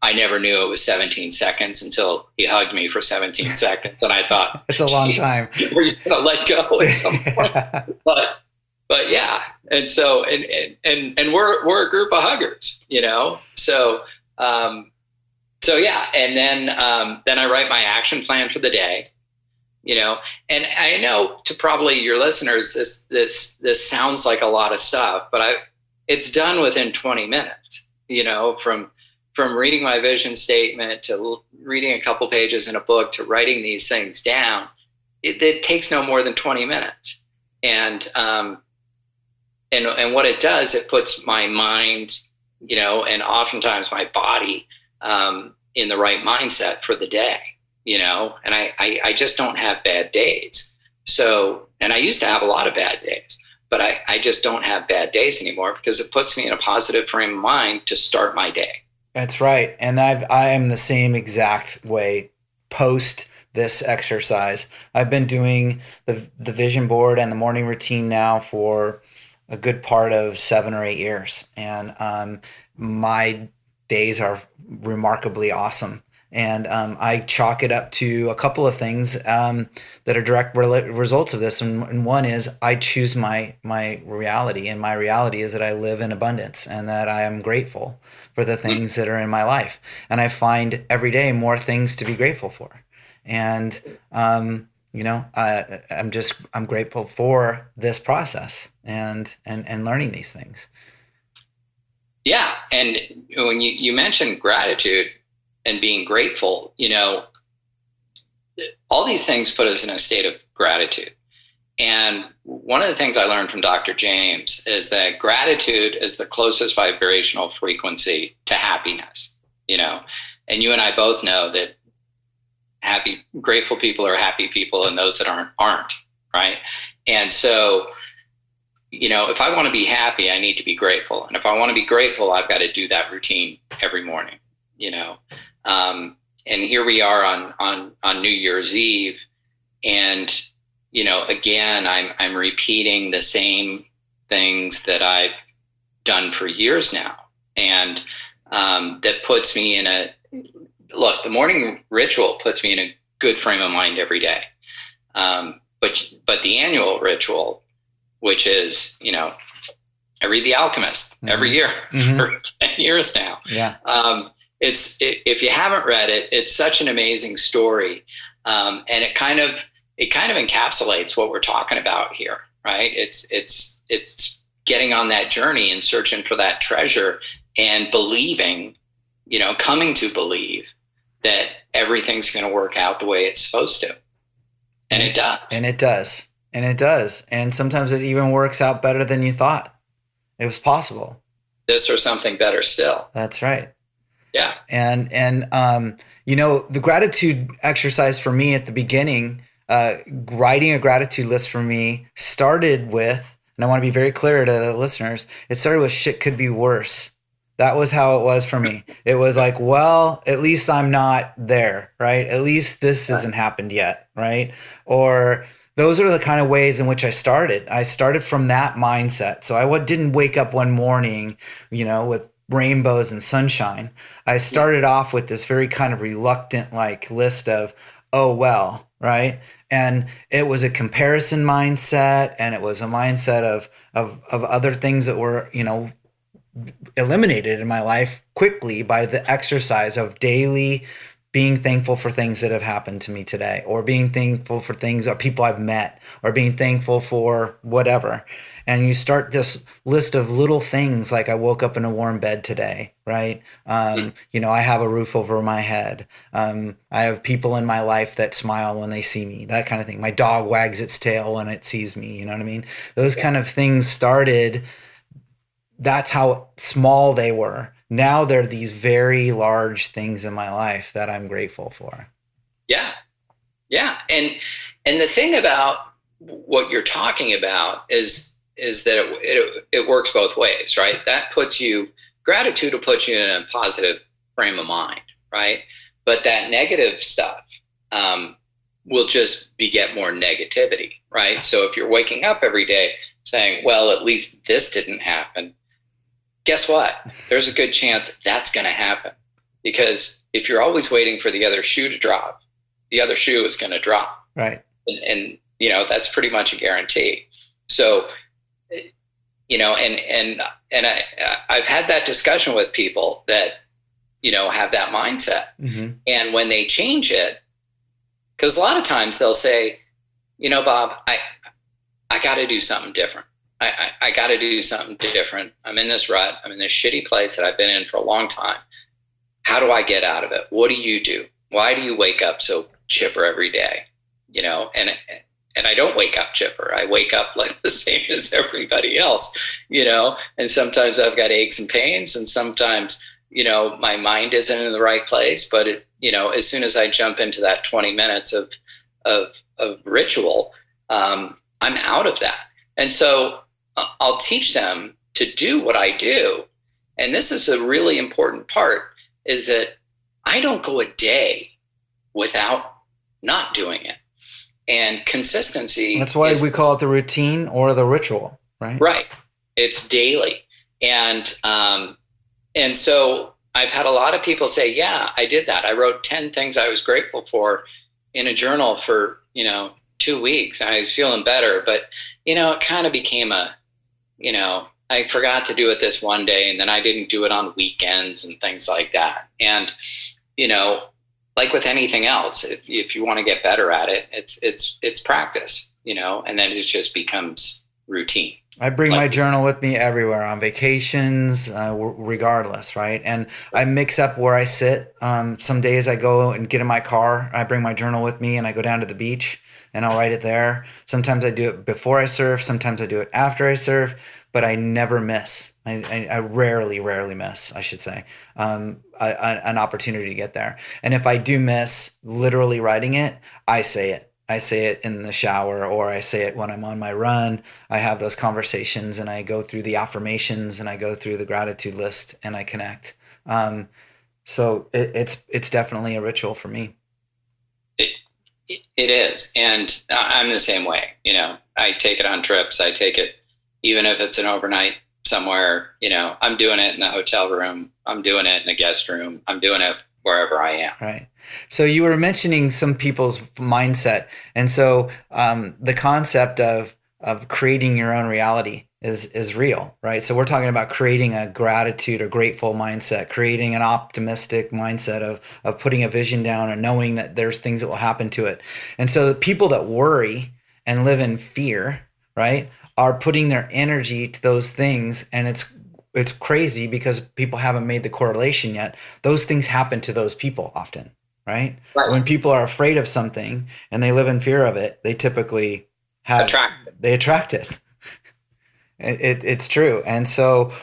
C: I never knew it was 17 seconds until he hugged me for 17 seconds. And I thought,
A: it's a long time.
C: Were you going to let go at some point? But yeah. And so, and we're a group of huggers, so yeah. And then I write my action plan for the day, and I know to probably your listeners, this sounds like a lot of stuff, but it's done within 20 minutes, from reading my vision statement to reading a couple pages in a book to writing these things down. It takes no more than 20 minutes. And what it does, it puts my mind, and oftentimes my body in the right mindset for the day, and I just don't have bad days. So, and I used to have a lot of bad days, but I just don't have bad days anymore, because it puts me in a positive frame of mind to start my day.
A: That's right. And I am the same exact way post this exercise. I've been doing the vision board and the morning routine now for a good part of 7 or 8 years. And my days are remarkably awesome. And I chalk it up to a couple of things that are direct results of this. And one is I choose my reality. And my reality is that I live in abundance and that I am grateful for the things that are in my life. And I find every day more things to be grateful for. And, I'm grateful for this process and learning these things.
C: Yeah. And when you mentioned gratitude and being grateful, all these things put us in a state of gratitude. And one of the things I learned from Dr. James is that gratitude is the closest vibrational frequency to happiness, and you and I both know that grateful people are happy people, and those that aren't, right? And so, if I want to be happy, I need to be grateful. And if I want to be grateful, I've got to do that routine every morning, and here we are on New Year's Eve, and again, I'm repeating the same things that I've done for years now, and that puts me in the morning ritual puts me in a good frame of mind every day. But the annual ritual, which is, I read The Alchemist every year for 10 years now.
A: Yeah.
C: If you haven't read it, it's such an amazing story. And it kind of encapsulates what we're talking about here, right? It's getting on that journey and searching for that treasure and believing, coming to believe that everything's going to work out the way it's supposed to. And it does.
A: And it does. And it does. And sometimes it even works out better than you thought it was possible.
C: This or something better still.
A: That's right.
C: Yeah.
A: And the gratitude exercise for me at the beginning, writing a gratitude list for me started with, and I want to be very clear to the listeners, it started with shit could be worse. That was how it was for me. It was like, well, at least I'm not there, right? At least this hasn't happened yet, right? Or those are the kind of ways in which I started. I started from that mindset. So I didn't wake up one morning, with rainbows and sunshine. I started off with this very kind of reluctant like list of, oh, well, right? And it was a comparison mindset, and it was a mindset of other things that were, eliminated in my life quickly by the exercise of daily being thankful for things that have happened to me today, or being thankful for things or people I've met, or being thankful for whatever. And you start this list of little things like I woke up in a warm bed today, right? I have a roof over my head. I have people in my life that smile when they see me, that kind of thing. My dog wags its tail when it sees me, you know what I mean? Those kind of things started. That's how small they were. Now they're these very large things in my life that I'm grateful for.
C: Yeah. Yeah. And the thing about what you're talking about is that it works both ways, right? Gratitude will put you in a positive frame of mind, right? But that negative stuff will just beget more negativity, right? So if you're waking up every day saying, well, at least this didn't happen, guess what? There's a good chance that's going to happen, because if you're always waiting for the other shoe to drop, the other shoe is going to drop.
A: Right.
C: And that's pretty much a guarantee. So, I've had that discussion with people that, have that mindset. Mm-hmm. And when they change it, because a lot of times they'll say, Bob, I got to do something different. I got to do something different. I'm in this rut. I'm in this shitty place that I've been in for a long time. How do I get out of it? What do you do? Why do you wake up so chipper every day? And I don't wake up chipper. I wake up like the same as everybody else, and sometimes I've got aches and pains, and sometimes, my mind isn't in the right place. But as soon as I jump into that 20 minutes of ritual, I'm out of that. And so I'll teach them to do what I do. And this is a really important part, is that I don't go a day without not doing it. And consistency.
A: That's why we call it the routine or the ritual, right?
C: Right. It's daily. And so I've had a lot of people say, yeah, I did that. I wrote 10 things I was grateful for in a journal for, 2 weeks. I was feeling better, but, it kind of became I forgot to do it this one day, and then I didn't do it on weekends and things like that. And, like with anything else, if you want to get better at it, it's practice, and then it just becomes routine.
A: I bring my journal with me everywhere, on vacations, regardless, right? And I mix up where I sit. Some days I go and get in my car, I bring my journal with me, and I go down to the beach and I'll write it there. Sometimes I do it before I surf. Sometimes I do it after I surf, but I never miss. I rarely miss, I should say, an opportunity to get there. And if I do miss literally writing it, I say it. I say it in the shower, or I say it when I'm on my run. I have those conversations, and I go through the affirmations, and I go through the gratitude list, and I connect. So it's definitely a ritual for me.
C: It is. And I'm the same way. I take it on trips. I take it, even if it's an overnight somewhere, I'm doing it in the hotel room. I'm doing it in the guest room. I'm doing it wherever I am.
A: Right. So you were mentioning some people's mindset. And so the concept of creating your own reality is real, right? So we're talking about creating a gratitude or grateful mindset, creating an optimistic mindset of putting a vision down and knowing that there's things that will happen to it. And so the people that worry and live in fear, right, are putting their energy to those things. And it's crazy because people haven't made the correlation yet. Those things happen to those people often, right? When people are afraid of something and they live in fear of it, they typically attract it. It's true. And so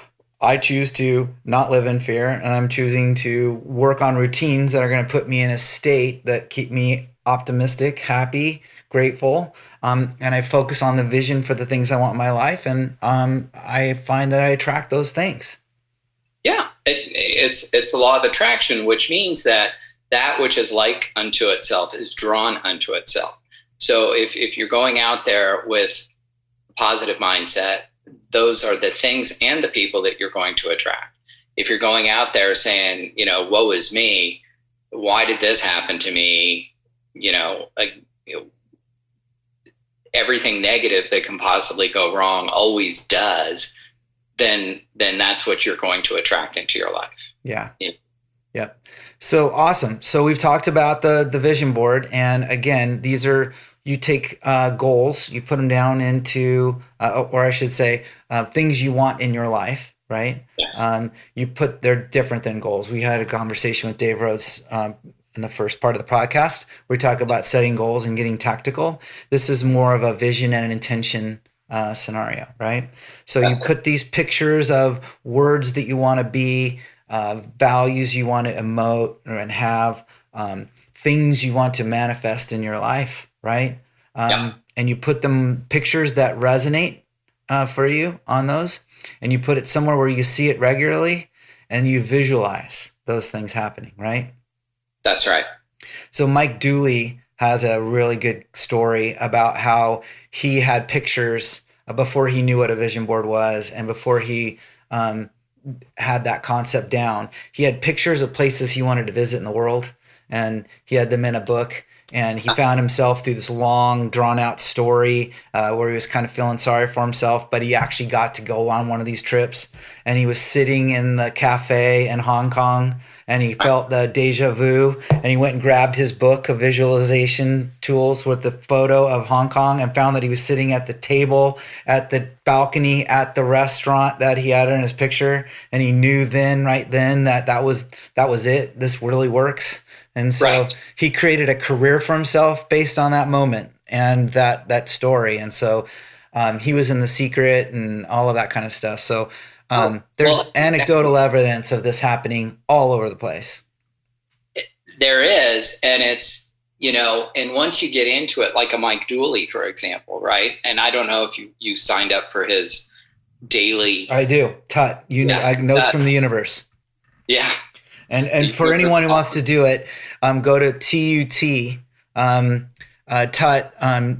A: I choose to not live in fear, and I'm choosing to work on routines that are going to put me in a state that keep me optimistic, happy, grateful. And I focus on the vision for the things I want in my life. And I find that I attract those things.
C: Yeah, it's the law of attraction, which means that which is like unto itself is drawn unto itself. So if you're going out there with a positive mindset, those are the things and the people that you're going to attract. if you're going out there saying, woe is me, why did this happen to me? Everything negative that can possibly go wrong always does, then that's what you're going to attract into your life.
A: Yeah. So awesome. So we've talked about the vision board, and again, these are, you take goals, you put them down into, or I should say, things you want in your life, right?
C: Yes.
A: They're different than goals. We had a conversation with Dave Rhoads in the first part of the podcast. We talk about setting goals and getting tactical. This is more of a vision and an intention scenario, right? So you put these pictures of words that you want to be, values you want to emote and have, things you want to manifest in your life, right? And you put them pictures that resonate for you on those, and you put it somewhere where you see it regularly, and you visualize those things happening, right?
C: That's right.
A: So Mike Dooley has a really good story about how he had pictures before he knew what a vision board was, and before he had that concept down. He had pictures of places he wanted to visit in the world, and he had them in a book. And he found himself through this long, drawn-out story where he was kind of feeling sorry for himself, but he actually got to go on one of these trips. And he was sitting in the cafe in Hong Kong, and he felt the deja vu, and he went and grabbed his book of visualization tools with the photo of Hong Kong, and found that he was sitting at the table, at the balcony, at the restaurant that he had in his picture. And he knew right then that was it. This really works. And so he created a career for himself based on that moment and that story. And so he was in The Secret and all of that kind of stuff. So there's anecdotal evidence of this happening all over the place.
C: There is. And it's, and once you get into it, like a Mike Dooley, for example, right? And I don't know if you signed up for his daily.
A: I do. Tut. Notes from the Universe.
C: Yeah.
A: And for anyone who wants to do it, go to TUT,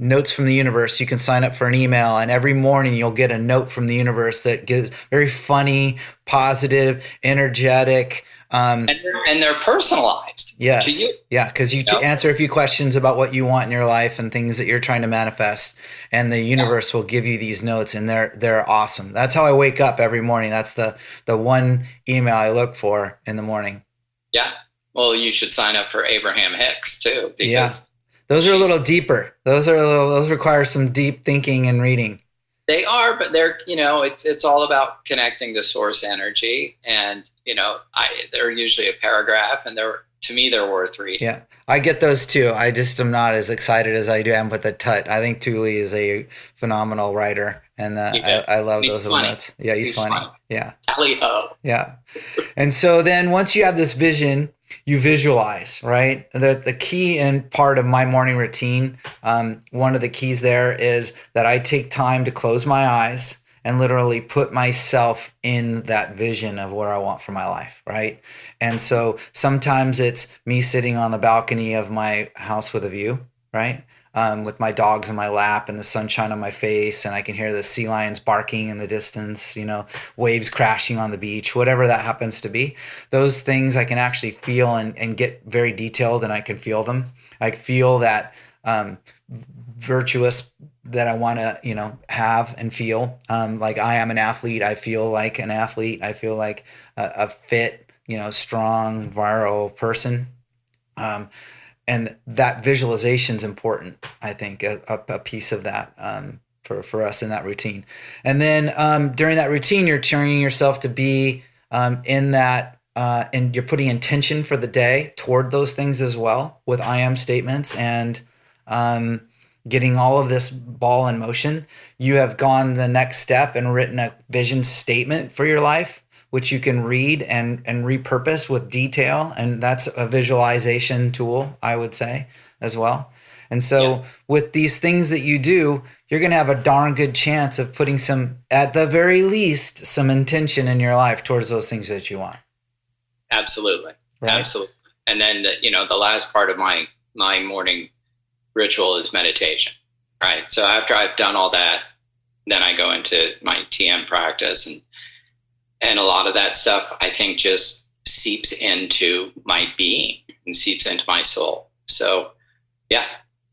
A: Notes from the Universe. You can sign up for an email, and every morning you'll get a note from the universe that gives very funny, positive, energetic.
C: And they're personalized.
A: Yes.
C: To you.
A: Yeah, because you answer a few questions about what you want in your life and things that you're trying to manifest, and the universe will give you these notes, and they're awesome. That's how I wake up every morning. That's the one email I look for in the morning.
C: Yeah. Well, you should sign up for Abraham Hicks too, because
A: those are a little deeper. Those require some deep thinking and reading.
C: They are, but they're, it's all about connecting to source energy, and they're usually a paragraph, and to me they're worth reading.
A: Yeah, I get those too. I just am not as excited as I am with the Tut. I think Dooley is a phenomenal writer, and I love those little notes. Yeah, he's funny. Yeah.
C: Tally-ho.
A: Yeah. And so then once you have this vision, you visualize, right? The key and part of my morning routine, one of the keys there is that I take time to close my eyes and literally put myself in that vision of where I want for my life, right? And so sometimes it's me sitting on the balcony of my house with a view, right? With my dogs in my lap and the sunshine on my face, and I can hear the sea lions barking in the distance, waves crashing on the beach, whatever that happens to be. Those things I can actually feel and get very detailed, and I can feel them. I feel that virtuous that I want to, have and feel. Like I am an athlete. I feel like an athlete. I feel like a fit, strong, virile person. And that visualization is important, I think, a piece of that for us in that routine. And then during that routine, you're training yourself to be in that, and you're putting intention for the day toward those things as well with I am statements and getting all of this ball in motion. You have gone the next step and written a vision statement for your life, which you can read and repurpose with detail. And that's a visualization tool, I would say, as well. And so with these things that you do, you're going to have a darn good chance of putting at the very least, some intention in your life towards those things that you want.
C: Absolutely.
A: Right?
C: Absolutely. And then, the last part of my morning ritual is meditation, right? So after I've done all that, then I go into my TM practice, and And a lot of that stuff, I think, just seeps into my being and seeps into my soul. So, yeah.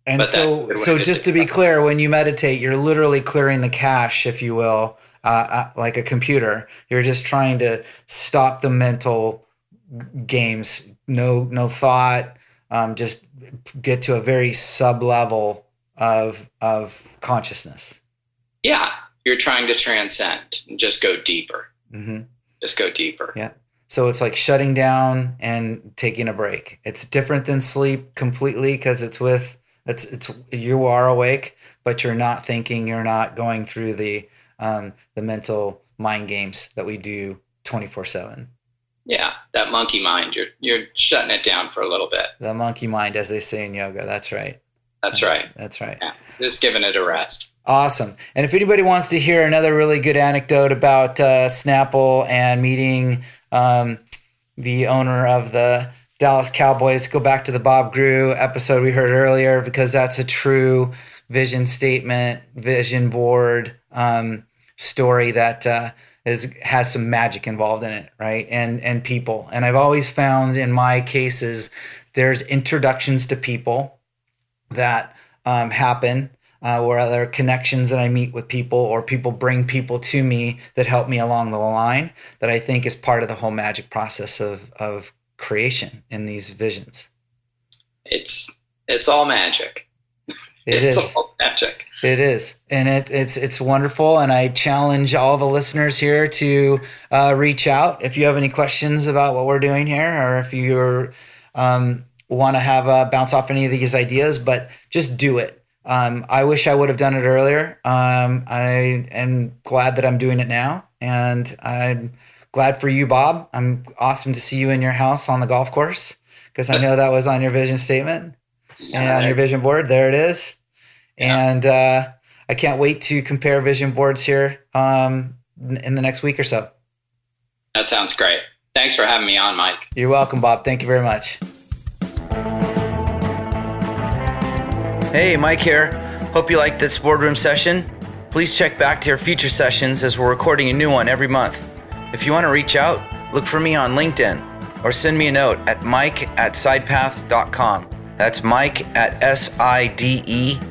A: And so just to be clear, when you meditate, you're literally clearing the cache, if you will, like a computer. You're just trying to stop the mental games. No thought. Just get to a very sub level of consciousness.
C: Yeah, you're trying to transcend and just go deeper.
A: Mm-hmm.
C: Just go deeper.
A: Yeah. So it's like shutting down and taking a break. It's different than sleep completely because it's you are awake, but you're not thinking. You're not going through the mental mind games that we do 24/7.
C: Yeah, that monkey mind. You're shutting it down for a little bit.
A: The monkey mind, as they say in yoga. That's right.
C: That's right.
A: That's right.
C: Yeah, just giving it a rest.
A: Awesome. And if anybody wants to hear another really good anecdote about Snapple and meeting the owner of the Dallas Cowboys, go back to the Bob Groux episode we heard earlier, because that's a true vision statement, vision board story that has some magic involved in it, right? And people. And I've always found in my cases, there's introductions to people that happen where there are connections that I meet with people, or people bring people to me that help me along the line, that I think is part of the whole magic process of creation in these visions.
C: It's all magic.
A: It's
C: all magic.
A: It is. And it's wonderful. And I challenge all the listeners here to reach out if you have any questions about what we're doing here, or if you're want to have bounce off any of these ideas, but just do it. I wish I would have done it earlier. I am glad that I'm doing it now, and I'm glad for you, Bob. I'm awesome to see you in your house on the golf course, because I know that was on your vision statement and on your vision board. There it is. Yeah. And I can't wait to compare vision boards here in the next week or so.
C: That sounds great. Thanks for having me on, Mike.
A: You're welcome, Bob. Thank you very much. Hey, Mike here. Hope you liked this boardroom session. Please check back to your future sessions, as we're recording a new one every month. If you want to reach out, look for me on LinkedIn, or send me a note at mike@sidepath.com. That's Mike at sidepath.com.